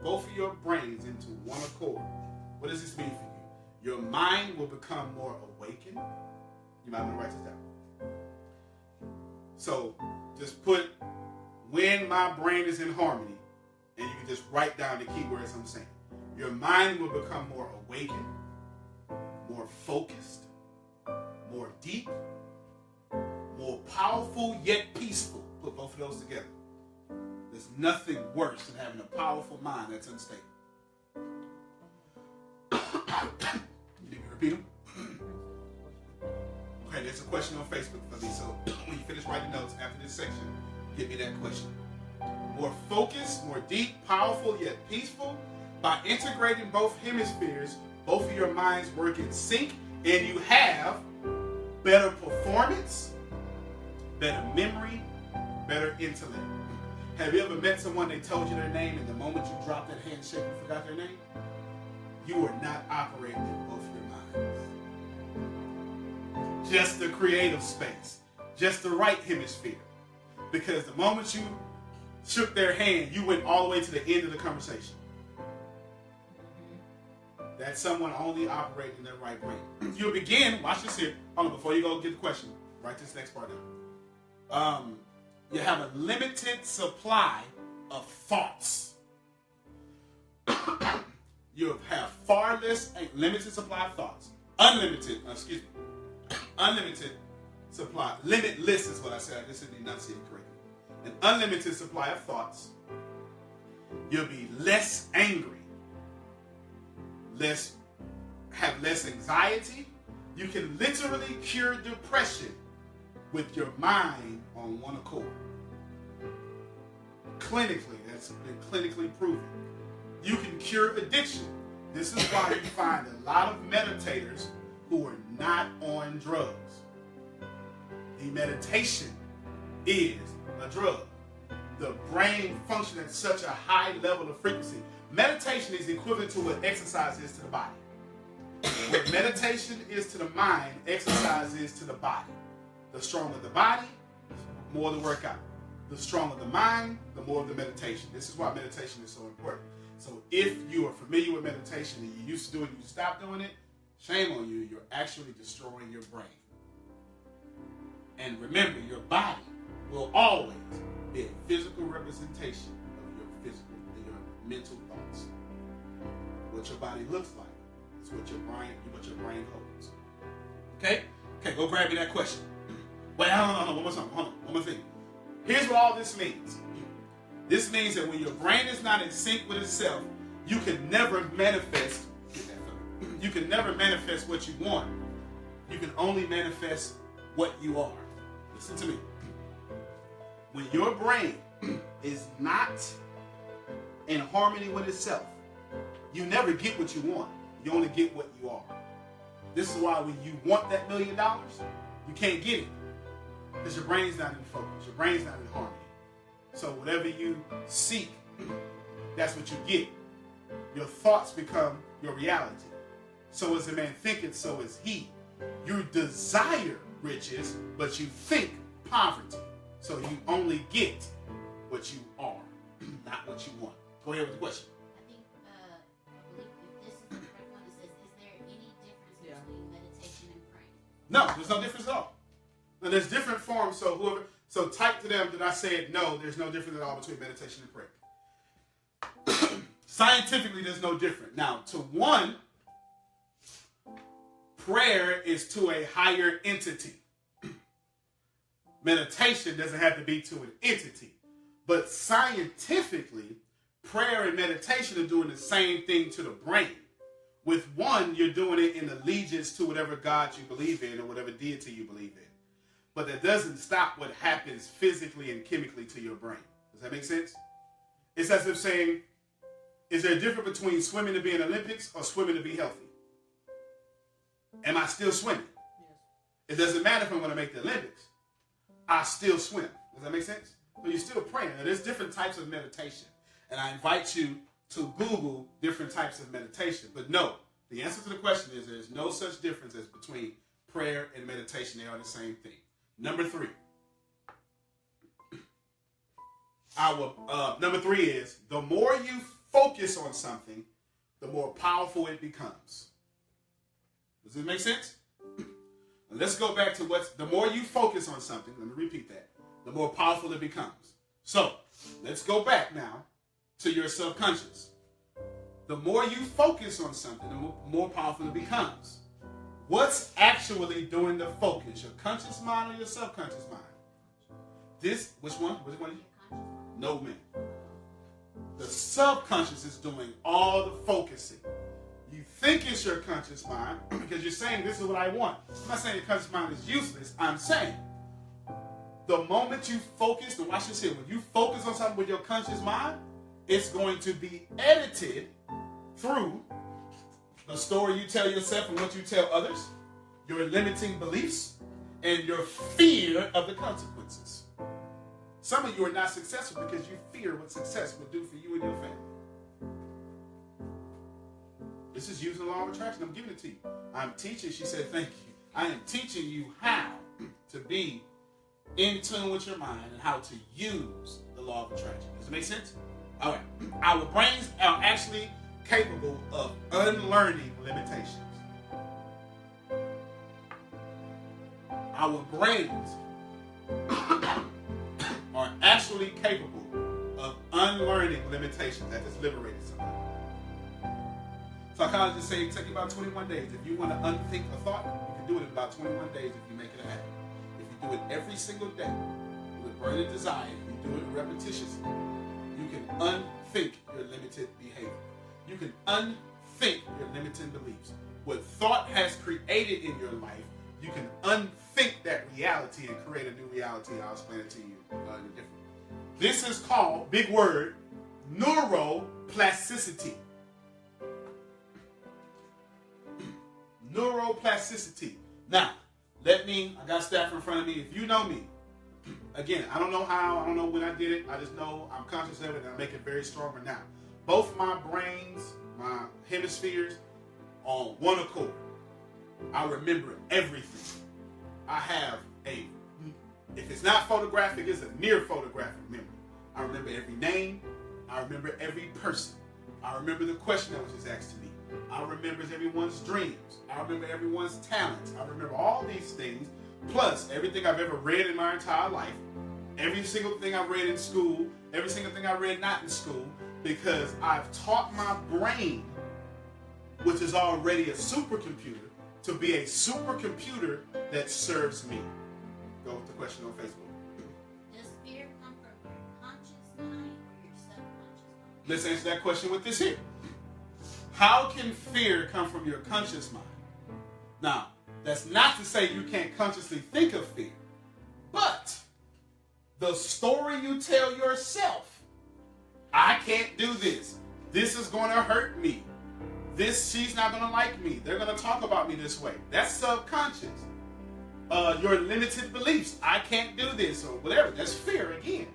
both of your brains into one accord, what does this mean for you? Your mind will become more awakened. You might want to write this down. So just put when my brain is in harmony, and you can just write down the keywords I'm saying. Your mind will become more awakened, more focused, more deep, more powerful yet peaceful. Put both of those together. There's nothing worse than having a powerful mind that's unstable. You need me to repeat them? Okay, there's a question on Facebook for me, so when you finish writing notes after this section, give me that question. More focused, more deep, powerful, yet peaceful. By integrating both hemispheres, both of your minds work in sync, and you have better performance, better memory, better intellect. Have you ever met someone, they told you their name, and the moment you dropped that handshake, you forgot their name? You are not operating in both your minds. Just the creative space. Just the right hemisphere. Because the moment you shook their hand, you went all the way to the end of the conversation. That's someone only operating in their right brain. You'll begin, watch this here. Hold on, before you go get the question, write this next part down. You have a limited supply of thoughts. You have far less, a limited supply of thoughts. Unlimited supply. Limitless is what I said. I just didn't enunciate it correctly. An unlimited supply of thoughts. You'll be less angry. Have less anxiety. You can literally cure depression with your mind on one accord. Clinically, that's been clinically proven. You can cure addiction. This is why you find a lot of meditators who are not on drugs. The meditation is a drug. The brain functions at such a high level of frequency. Meditation is equivalent to what exercise is to the body. What meditation is to the mind, exercise is to the body. The stronger the body, the more the workout. The stronger the mind, the more the meditation. This is why meditation is so important. So if you are familiar with meditation and you used to do it and you stop doing it, shame on you. You're actually destroying your brain. And remember, your body will always be a physical representation of your mental thoughts. What your body looks like is what your brain holds. Okay, go grab me that question. Wait, hold on, one more thing. Here's what all this means. This means that when your brain is not in sync with itself, you can never manifest. You can never manifest what you want. You can only manifest what you are. Listen to me. When your brain is not in harmony with itself, you never get what you want. You only get what you are. This is why when you want that $1 million, you can't get it. Because your brain's not in focus. Your brain's not in harmony. So whatever you seek, that's what you get. Your thoughts become your reality. So as a man thinketh, so is he. You desire riches, but you think poverty. So you only get what you are, not what you want. Go ahead with the question. I believe if this is the correct one, it says, is there any difference between meditation and praying? No, there's no difference at all. Now, there's different forms, so type to them that I said no, there's no difference at all between meditation and prayer. Scientifically, there's no difference. Now, to one, prayer is to a higher entity. Meditation doesn't have to be to an entity. But scientifically, prayer and meditation are doing the same thing to the brain. With one, you're doing it in allegiance to whatever God you believe in or whatever deity you believe in. but that doesn't stop what happens physically and chemically to your brain. Does that make sense? It's as if saying, is there a difference between swimming to be in the Olympics or swimming to be healthy? Am I still swimming? Yes. It doesn't matter if I'm going to make the Olympics. I still swim. Does that make sense? So you're still praying. Now, there's different types of meditation. And I invite you to Google different types of meditation. But no, the answer to the question is there's no such difference as between prayer and meditation. They are the same thing. Number 3. Number 3 is the more you focus on something, the more powerful it becomes. Does this make sense? Let's go back to the more you focus on something, let me repeat that, the more powerful it becomes. So, let's go back now to your subconscious. The more you focus on something, the more powerful it becomes. What's actually doing the focus? Your conscious mind or your subconscious mind? Which one? Which one? No, man. The subconscious is doing all the focusing. You think it's your conscious mind because you're saying this is what I want. I'm not saying your conscious mind is useless. I'm saying the moment you focus, and watch this here, when you focus on something with your conscious mind, it's going to be edited through the story you tell yourself and what you tell others, your limiting beliefs, and your fear of the consequences. Some of you are not successful because you fear what success will do for you and your family. This is using the law of attraction. I'm giving it to you. I'm teaching. She said, thank you. I am teaching you how to be in tune with your mind and how to use the law of attraction. Does it make sense? All right. Our brains are actually capable of unlearning limitations. Our brains are actually capable of unlearning limitations. That just liberated somebody. Psychologists say it takes about 21 days. If you want to unthink a thought, you can do it in about 21 days if you make it a habit. If you do it every single day with burning desire, you do it repetitiously, you can unthink your limited behavior. You can unthink your limiting beliefs. What thought has created in your life, you can unthink that reality and create a new reality. I'll explain it to you differently. This is called, big word, neuroplasticity. Neuroplasticity. Now, I got staff in front of me. If you know me, again, I don't know how, I don't know when I did it. I just know I'm conscious of it and I make it very stronger now. Both my brains, my hemispheres, on one accord. I remember everything. I have if it's not photographic, it's a near photographic memory. I remember every name. I remember every person. I remember the question that was just asked to me. I remember everyone's dreams. I remember everyone's talents. I remember all these things, plus everything I've ever read in my entire life, every single thing I've read in school, every single thing I read not in school, because I've taught my brain, which is already a supercomputer, to be a supercomputer that serves me. Go with the question on Facebook. Does fear come from your conscious mind or your subconscious mind? Let's answer that question with this here. How can fear come from your conscious mind? Now, that's not to say you can't consciously think of fear, but the story you tell yourself, I can't do this. This is going to hurt me. She's not going to like me. They're going to talk about me this way. That's subconscious. Your limited beliefs. I can't do this or whatever. That's fear again.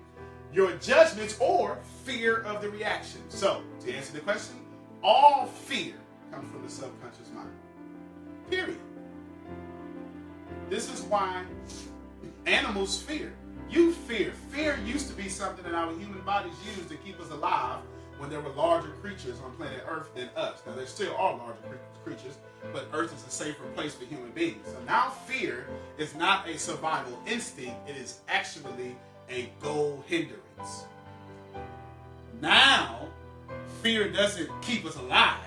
Your judgments or fear of the reaction. So, to answer the question, all fear comes from the subconscious mind. Period. This is why animals fear. You fear. Fear used to be something that our human bodies used to keep us alive when there were larger creatures on planet Earth than us. Now, there still are larger creatures, but Earth is a safer place for human beings. So now fear is not a survival instinct. It is actually a goal hindrance. Now, fear doesn't keep us alive.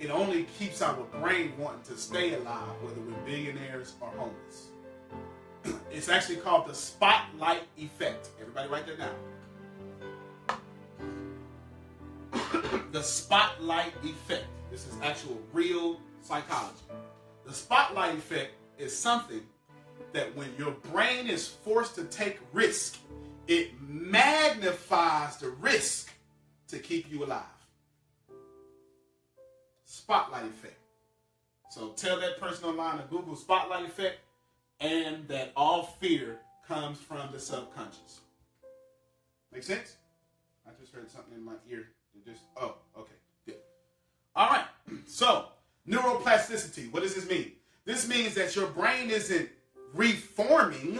It only keeps our brain wanting to stay alive, whether we're billionaires or homeless. It's actually called the spotlight effect. Everybody write that down. The spotlight effect. This is actual real psychology. The spotlight effect is something that when your brain is forced to take risk, it magnifies the risk to keep you alive. Spotlight effect. So tell that person online to Google spotlight effect, and that all fear comes from the subconscious. Make sense? I just heard something in my ear. Oh, okay, good. All right, so neuroplasticity, what does this mean? This means that your brain isn't reforming,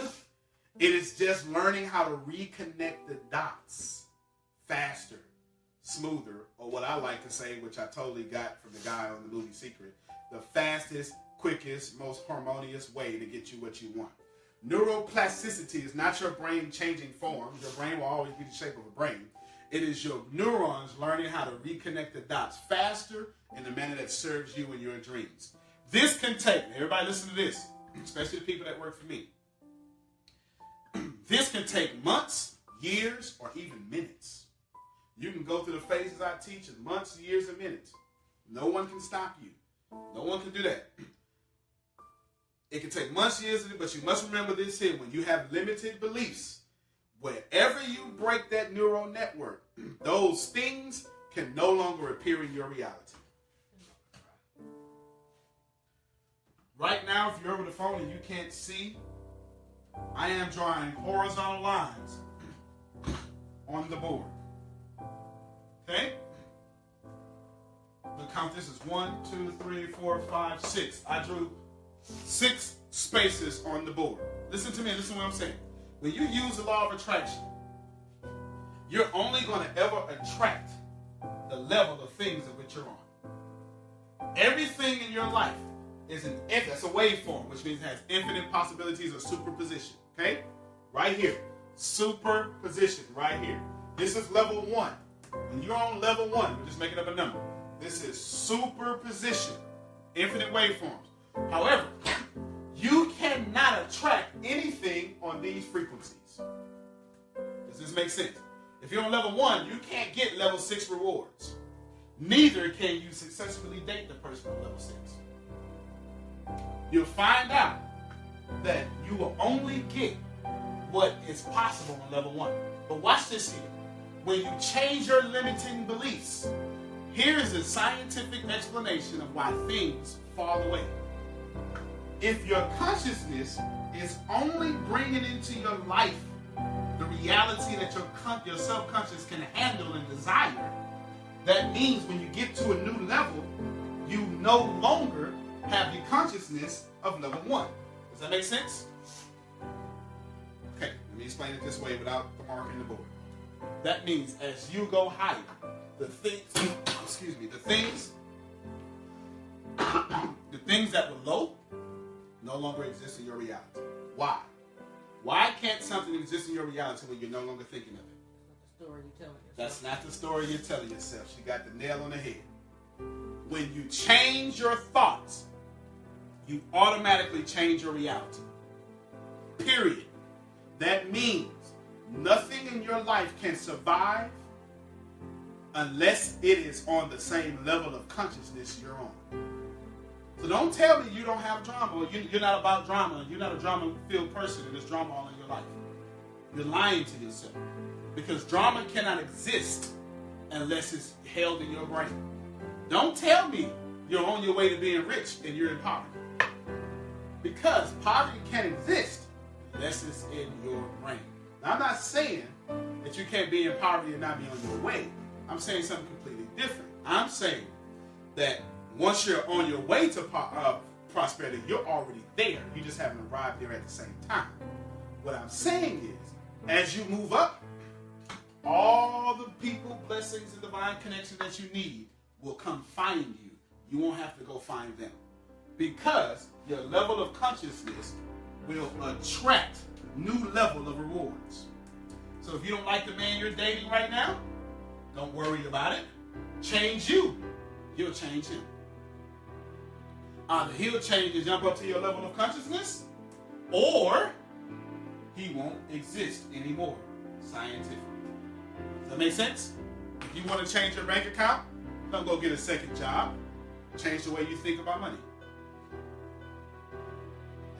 it is just learning how to reconnect the dots faster, smoother, or what I like to say, which I totally got from the guy on the movie Secret, the fastest, quickest, most harmonious way to get you what you want. Neuroplasticity is not your brain changing forms. Your brain will always be the shape of a brain. It is your neurons learning how to reconnect the dots faster in a manner that serves you in your dreams. This can take, everybody listen to this, especially the people that work for me. This can take months, years, or even minutes. You can go through the phases I teach in months, years, and minutes. No one can stop you. No one can do that. It can take months, years, but you must remember this here. When you have limited beliefs, wherever you break that neural network, those things can no longer appear in your reality. Right now, if you're over the phone and you can't see, I am drawing horizontal lines on the board. Okay? The count, this is 1, 2, 3, 4, 5, 6. I drew 6 spaces on the board. Listen to me, listen to what I'm saying. When you use the law of attraction, you're only going to ever attract the level of things of which you're on. Everything in your life is that's a waveform, which means it has infinite possibilities of superposition. Okay? Right here. Superposition, right here. This is level 1. When you're on level 1, we're just making up a number. This is superposition, infinite waveforms. However, you cannot attract anything on these frequencies. Does this make sense? If you're on level 1, you can't get level 6 rewards. Neither can you successfully date the person on level 6. You'll find out that you will only get what is possible on level 1. But watch this here. When you change your limiting beliefs, here is a scientific explanation of why things fall away. If your consciousness is only bringing into your life the reality that your subconscious can handle and desire, that means when you get to a new level, you no longer have the consciousness of level 1. Does that make sense? Okay, let me explain it this way without marking the board. That means as you go higher, the things that were low no longer exist in your reality. Why? Why can't something exist in your reality when you're no longer thinking of it? The story you're telling yourself. That's not the story you're telling yourself. She got the nail on the head. When you change your thoughts, you automatically change your reality. Period. That means nothing in your life can survive unless it is on the same level of consciousness you're on. So don't tell me you don't have drama, or you're not about drama, you're not a drama-filled person, and there's drama all in your life. You're lying to yourself. Because drama cannot exist unless it's held in your brain. Don't tell me you're on your way to being rich and you're in poverty. Because poverty can't exist unless it's in your brain. Now, I'm not saying that you can't be in poverty and not be on your way. I'm saying something completely different. I'm saying that once you're on your way to prosperity, you're already there. You just haven't arrived there at the same time. What I'm saying is, as you move up, all the people, blessings, and divine connection that you need will come find you. You won't have to go find them. Because your level of consciousness will attract new level of rewards. So if you don't like the man you're dating right now, don't worry about it. Change you. You'll change him. Either he'll change and jump up to your level of consciousness, or he won't exist anymore, scientifically. Does that make sense? If you want to change your bank account, don't go get a second job. Change the way you think about money.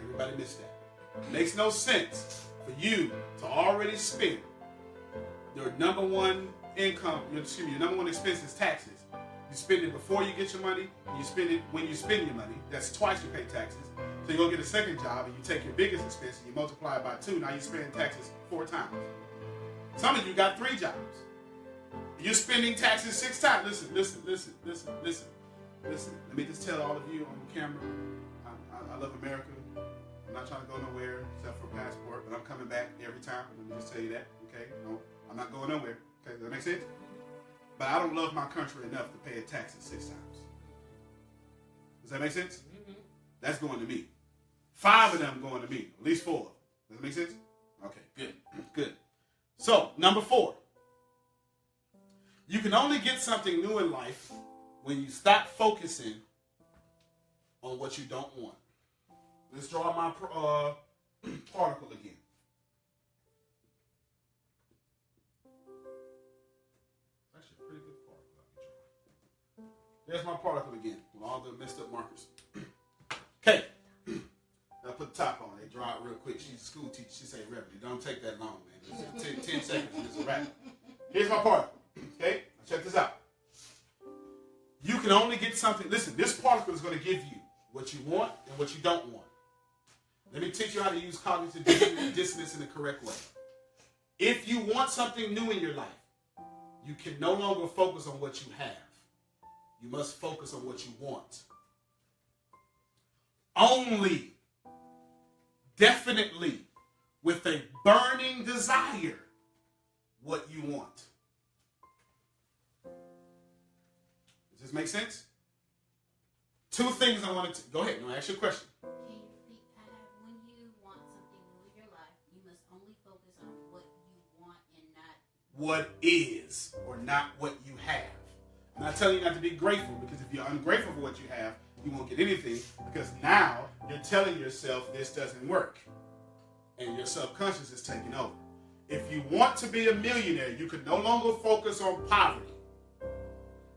Everybody missed that. It makes no sense for you to already spend your number one income, your number one expense is taxes. You spend it before you get your money, and you spend it when you spend your money. That's twice you pay taxes. So you go get a second job, and you take your biggest expense, and you multiply it by 2. Now you're spending taxes 4 times. Some of you got 3 jobs. You're spending taxes 6 times. Listen. Let me just tell all of you on camera, I love America. I'm not trying to go nowhere except for passport, but I'm coming back every time. Let me just tell you that, okay? No, I'm not going nowhere. Okay, does that make sense? But I don't love my country enough to pay a taxes 6 times. Does that make sense? Mm-hmm. That's going to me. 5 of them going to me. At least 4. Does that make sense? Okay, good. So, number 4. You can only get something new in life when you stop focusing on what you don't want. Let's draw my particle again. Actually, a pretty good particle I can draw. There's my particle again with all the messed up markers. Okay. I'll put the top on. They draw it real quick. She's a school teacher. She say, Reverend, don't take that long, man. It's 10 seconds and it's a wrap. Here's my particle. Okay? Now check this out. You can only get something. Listen, this particle is going to give you what you want and what you don't want. Let me teach you how to use cognitive dissonance in the correct way. If you want something new in your life, you can no longer focus on what you have. You must focus on what you want. Only, definitely, with a burning desire, what you want. Does this make sense? 2 things I wanted to... Go ahead. No, ask your question. Can you repeat? When you want something new in your life, you must only focus on what you want and not... What is, or not what you have. I'm not telling you not to be grateful, because if you're ungrateful for what you have, you won't get anything, because now you're telling yourself this doesn't work. And your subconscious is taking over. If you want to be a millionaire, you can no longer focus on poverty.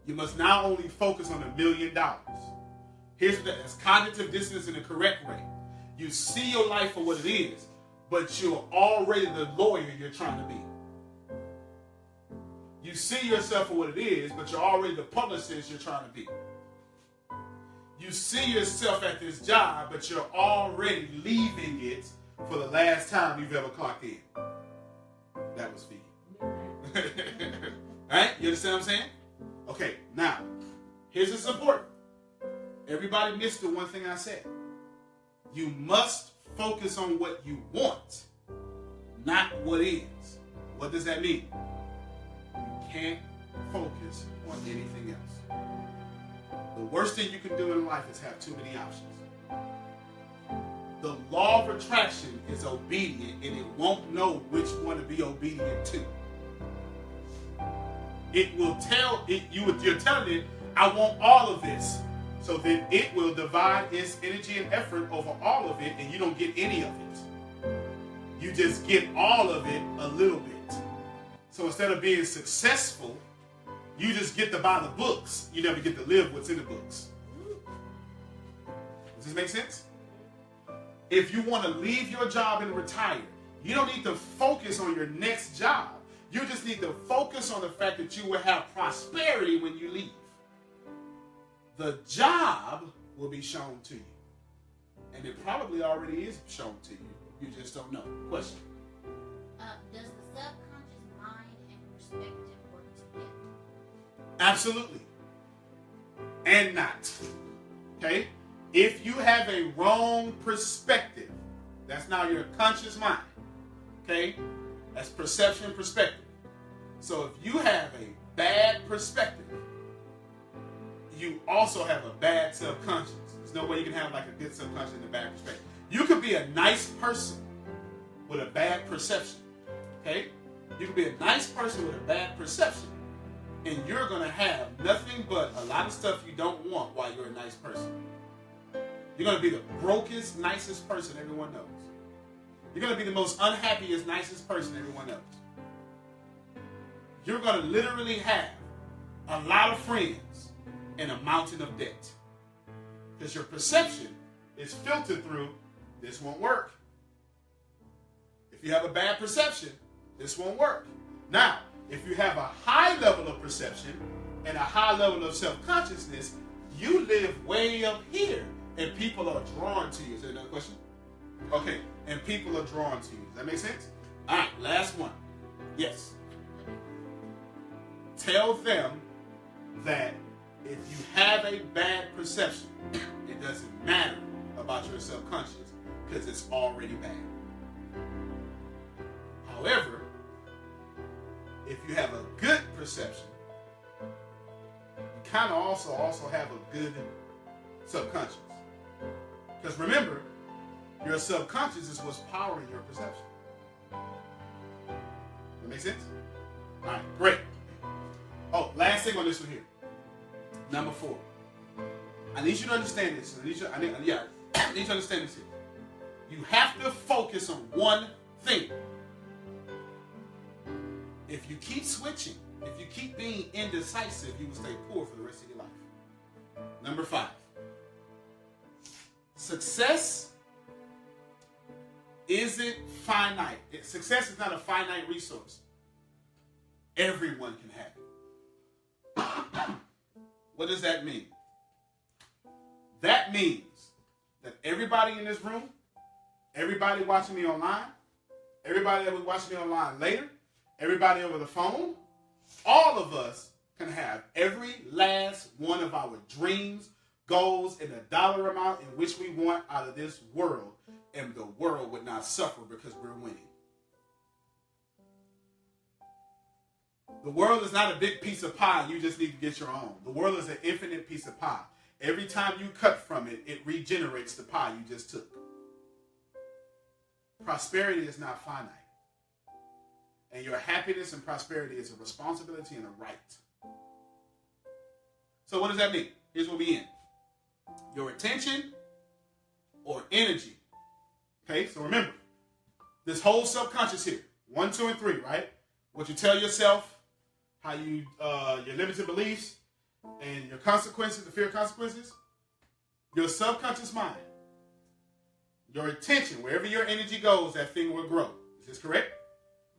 You must now only focus on $1 million. Here's what that's cognitive dissonance in the correct way. You see your life for what it is, but you're already the lawyer you're trying to be. You see yourself for what it is, but you're already the publicist you're trying to be. You see yourself at this job, but you're already leaving it for the last time you've ever clocked in. That was for you. Right? You understand what I'm saying? Okay, now, here's what's important. Everybody missed the one thing I said. You must focus on what you want, not what is. What does that mean? You can't focus on anything else. The worst thing you can do in life is have too many options. The law of attraction is obedient, and it won't know which one to be obedient to. It will tell it, you're telling it, I want all of this. So then it will divide its energy and effort over all of it, and you don't get any of it. You just get all of it a little bit. So instead of being successful, you just get to buy the books. You never get to live what's in the books. Does this make sense? If you want to leave your job and retire, you don't need to focus on your next job. You just need to focus on the fact that you will have prosperity when you leave. The job will be shown to you. And it probably already is shown to you. You just don't know. Question? Does the subconscious mind and perspective work together? Absolutely. And not. Okay? If you have a wrong perspective, that's now your conscious mind. Okay? That's perception and perspective. So if you have a bad perspective, you also have a bad subconscious. There's no way you can have like a good subconscious and a bad perspective. You could be a nice person with a bad perception. Okay? You could be a nice person with a bad perception, and you're going to have nothing but a lot of stuff you don't want while you're a nice person. You're going to be the brokest, nicest person everyone knows. You're going to be the most unhappiest, nicest person everyone knows. You're going to literally have a lot of friends and a mountain of debt. Because your perception is filtered through, this won't work. If you have a bad perception, this won't work. Now, if you have a high level of perception and a high level of self-consciousness, you live way up here and people are drawn to you. Is there another question? Okay, and people are drawn to you. Does that make sense? All right, last one. Yes. Tell them that if you have a bad perception, it doesn't matter about your subconscious because it's already bad. However, if you have a good perception, you kind of also have a good subconscious. Because remember, your subconscious is what's powering your perception. That make sense? All right, great. Oh, last thing on this one here. Number 4. I need you to understand this. I need you to understand this here. You have to focus on one thing. If you keep switching, if you keep being indecisive, you will stay poor for the rest of your life. Number 5. Success isn't finite. Success is not a finite resource. Everyone can have it. What does that mean? That means that everybody in this room, everybody watching me online, everybody that will watch me online later, everybody over the phone, all of us can have every last one of our dreams, goals, and a dollar amount in which we want out of this world, and the world would not suffer because we're winning. The world is not a big piece of pie. You just need to get your own. The world is an infinite piece of pie. Every time you cut from it, it regenerates the pie you just took. Prosperity is not finite. And your happiness and prosperity is a responsibility and a right. So what does that mean? Here's what we end. Your attention or energy. Okay, so remember, this whole subconscious here, 1, 2, and 3, right? What you tell yourself, how you, your limited beliefs, and your consequences, the fear of consequences, your subconscious mind, your attention, wherever your energy goes, that thing will grow. Is this correct?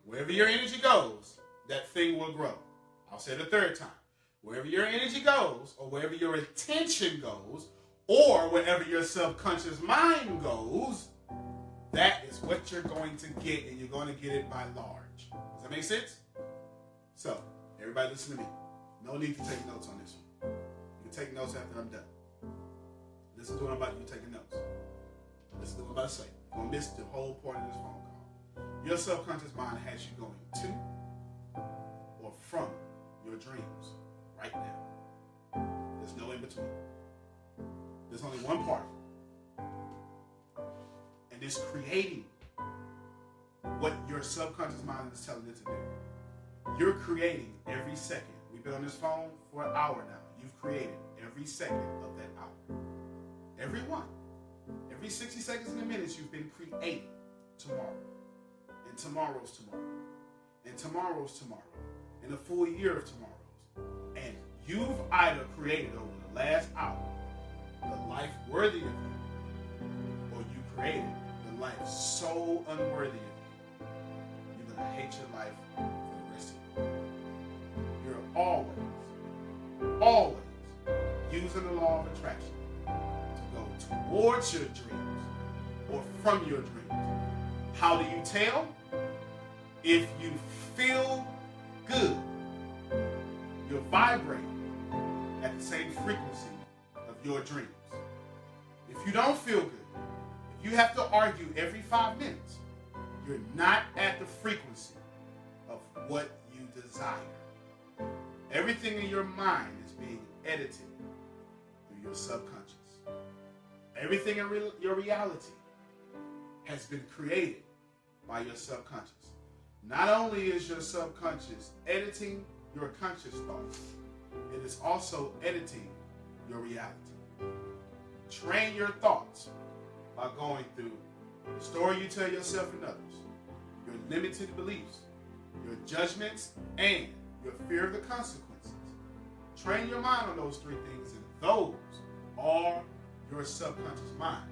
Wherever your energy goes, that thing will grow. I'll say it a third time. Wherever your energy goes, or wherever your attention goes, or wherever your subconscious mind goes, that is what you're going to get, and you're going to get it by large. Does that make sense? So, everybody listen to me. No need to take notes on this one. You can take notes after I'm done. Listen to what I'm about to do, taking notes. Listen to what I'm about to say. You're going to miss the whole point of this phone call. Your subconscious mind has you going to or from your dreams right now. There's no in between. There's only one part. And it's creating what your subconscious mind is telling it to do. You're creating every second. We've been on this phone for an hour now. You've created every second of that hour. Every one. Every 60 seconds and a minute you've been creating tomorrow. And tomorrow's tomorrow. And tomorrow's tomorrow. And a full year of tomorrows. And you've either created over the last hour the life worthy of you, or you created the life so unworthy of you, you're going to hate your life for the rest of your life. You're always using the law of attraction to go towards your dreams or from your dreams. How do you tell? If you feel good, you're vibrating at the same frequency of your dreams. If you don't feel good, if you have to argue every 5 minutes, you're not at the frequency of what you desire. Everything in your mind is being edited through your subconscious. Everything in your reality has been created by your subconscious. Not only is your subconscious editing your conscious thoughts, it is also editing your reality. Train your thoughts by going through the story you tell yourself and others, your limited beliefs, your judgments, and your fear of the consequences. Train your mind on those 3 things, and those are your subconscious mind.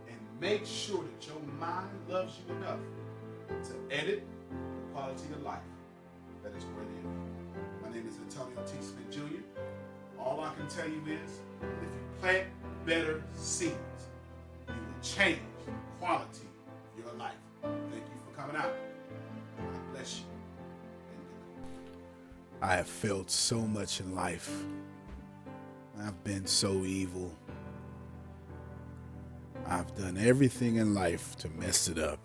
And make sure that your mind loves you enough to edit the quality of life that is worthy of you. My name is Antonio T. Smith Jr. All I can tell you is that if you plant better seeds, you will change the quality of your life. Thank you for coming out. God bless you. I have felt so much in life. I've been so evil. I've done everything in life to mess it up.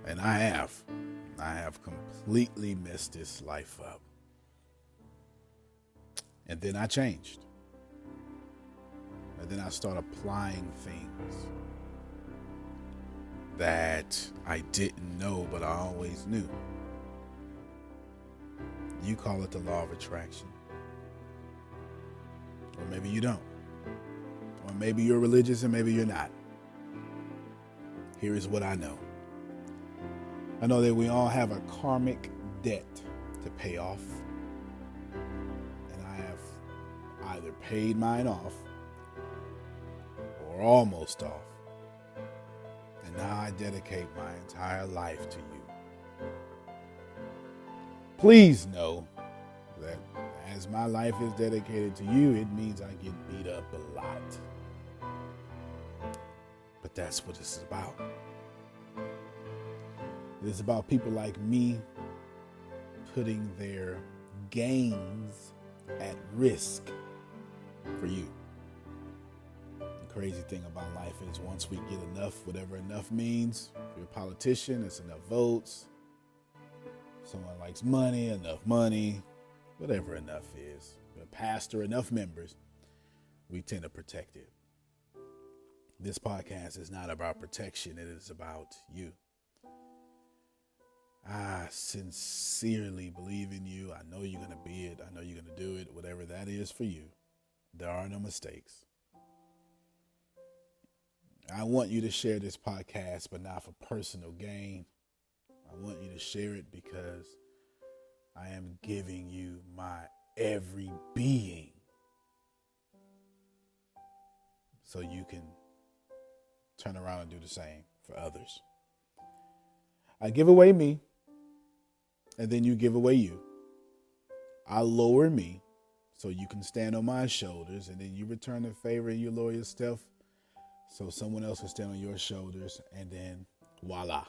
And I have. I have completely messed this life up. And then I changed. And then I started applying things that I didn't know, but I always knew. You call it the law of attraction. Or maybe you don't. Or maybe you're religious and maybe you're not. Here is what I know. I know that we all have a karmic debt to pay off. And I have either paid mine off or almost off. And now I dedicate my entire life to you. Please know that as my life is dedicated to you, it means I get beat up a lot. But that's what this is about. It is about people like me putting their gains at risk for you. The crazy thing about life is once we get enough, whatever enough means, if you're a politician, it's enough votes. Someone likes money, enough money, whatever enough is. A pastor, enough members, we tend to protect it. This podcast is not about protection. It is about you. I sincerely believe in you. I know you're going to be it. I know you're going to do it. Whatever that is for you, there are no mistakes. I want you to share this podcast, but not for personal gain. I want you to share it because I am giving you my every being so you can turn around and do the same for others. I give away me, and then you give away you. I lower me so you can stand on my shoulders, and then you return the favor and you lower yourself so someone else will stand on your shoulders, and then voila.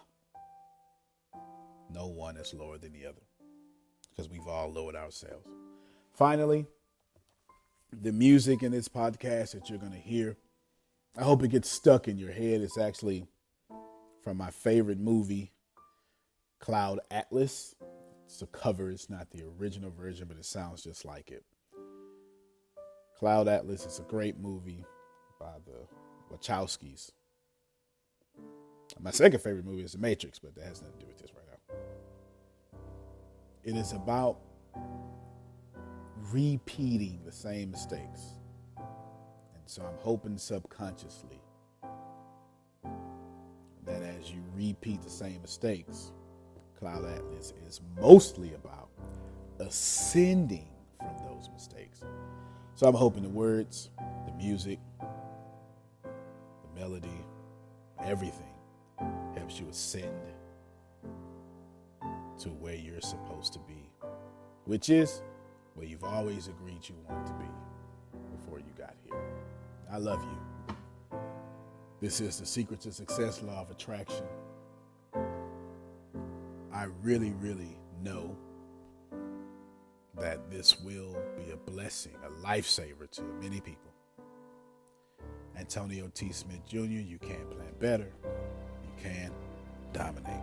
No one is lower than the other because we've all lowered ourselves. Finally, the music in this podcast that you're going to hear, I hope it gets stuck in your head. It's actually from my favorite movie, Cloud Atlas. It's a cover. It's not the original version, but it sounds just like it. Cloud Atlas is a great movie by the Wachowskis. My second favorite movie is The Matrix, but that has nothing to do with this right now. It is about repeating the same mistakes. And so I'm hoping subconsciously that as you repeat the same mistakes, Cloud Atlas is mostly about ascending from those mistakes. So I'm hoping the words, the music, the melody, everything helps you ascend to where you're supposed to be, which is where you've always agreed you wanted to be before you got here. I love you. This is the Secret to Success Law of Attraction. I really, really know that this will be a blessing, a lifesaver to many people. Antonio T. Smith Jr., you can plan better. You can dominate.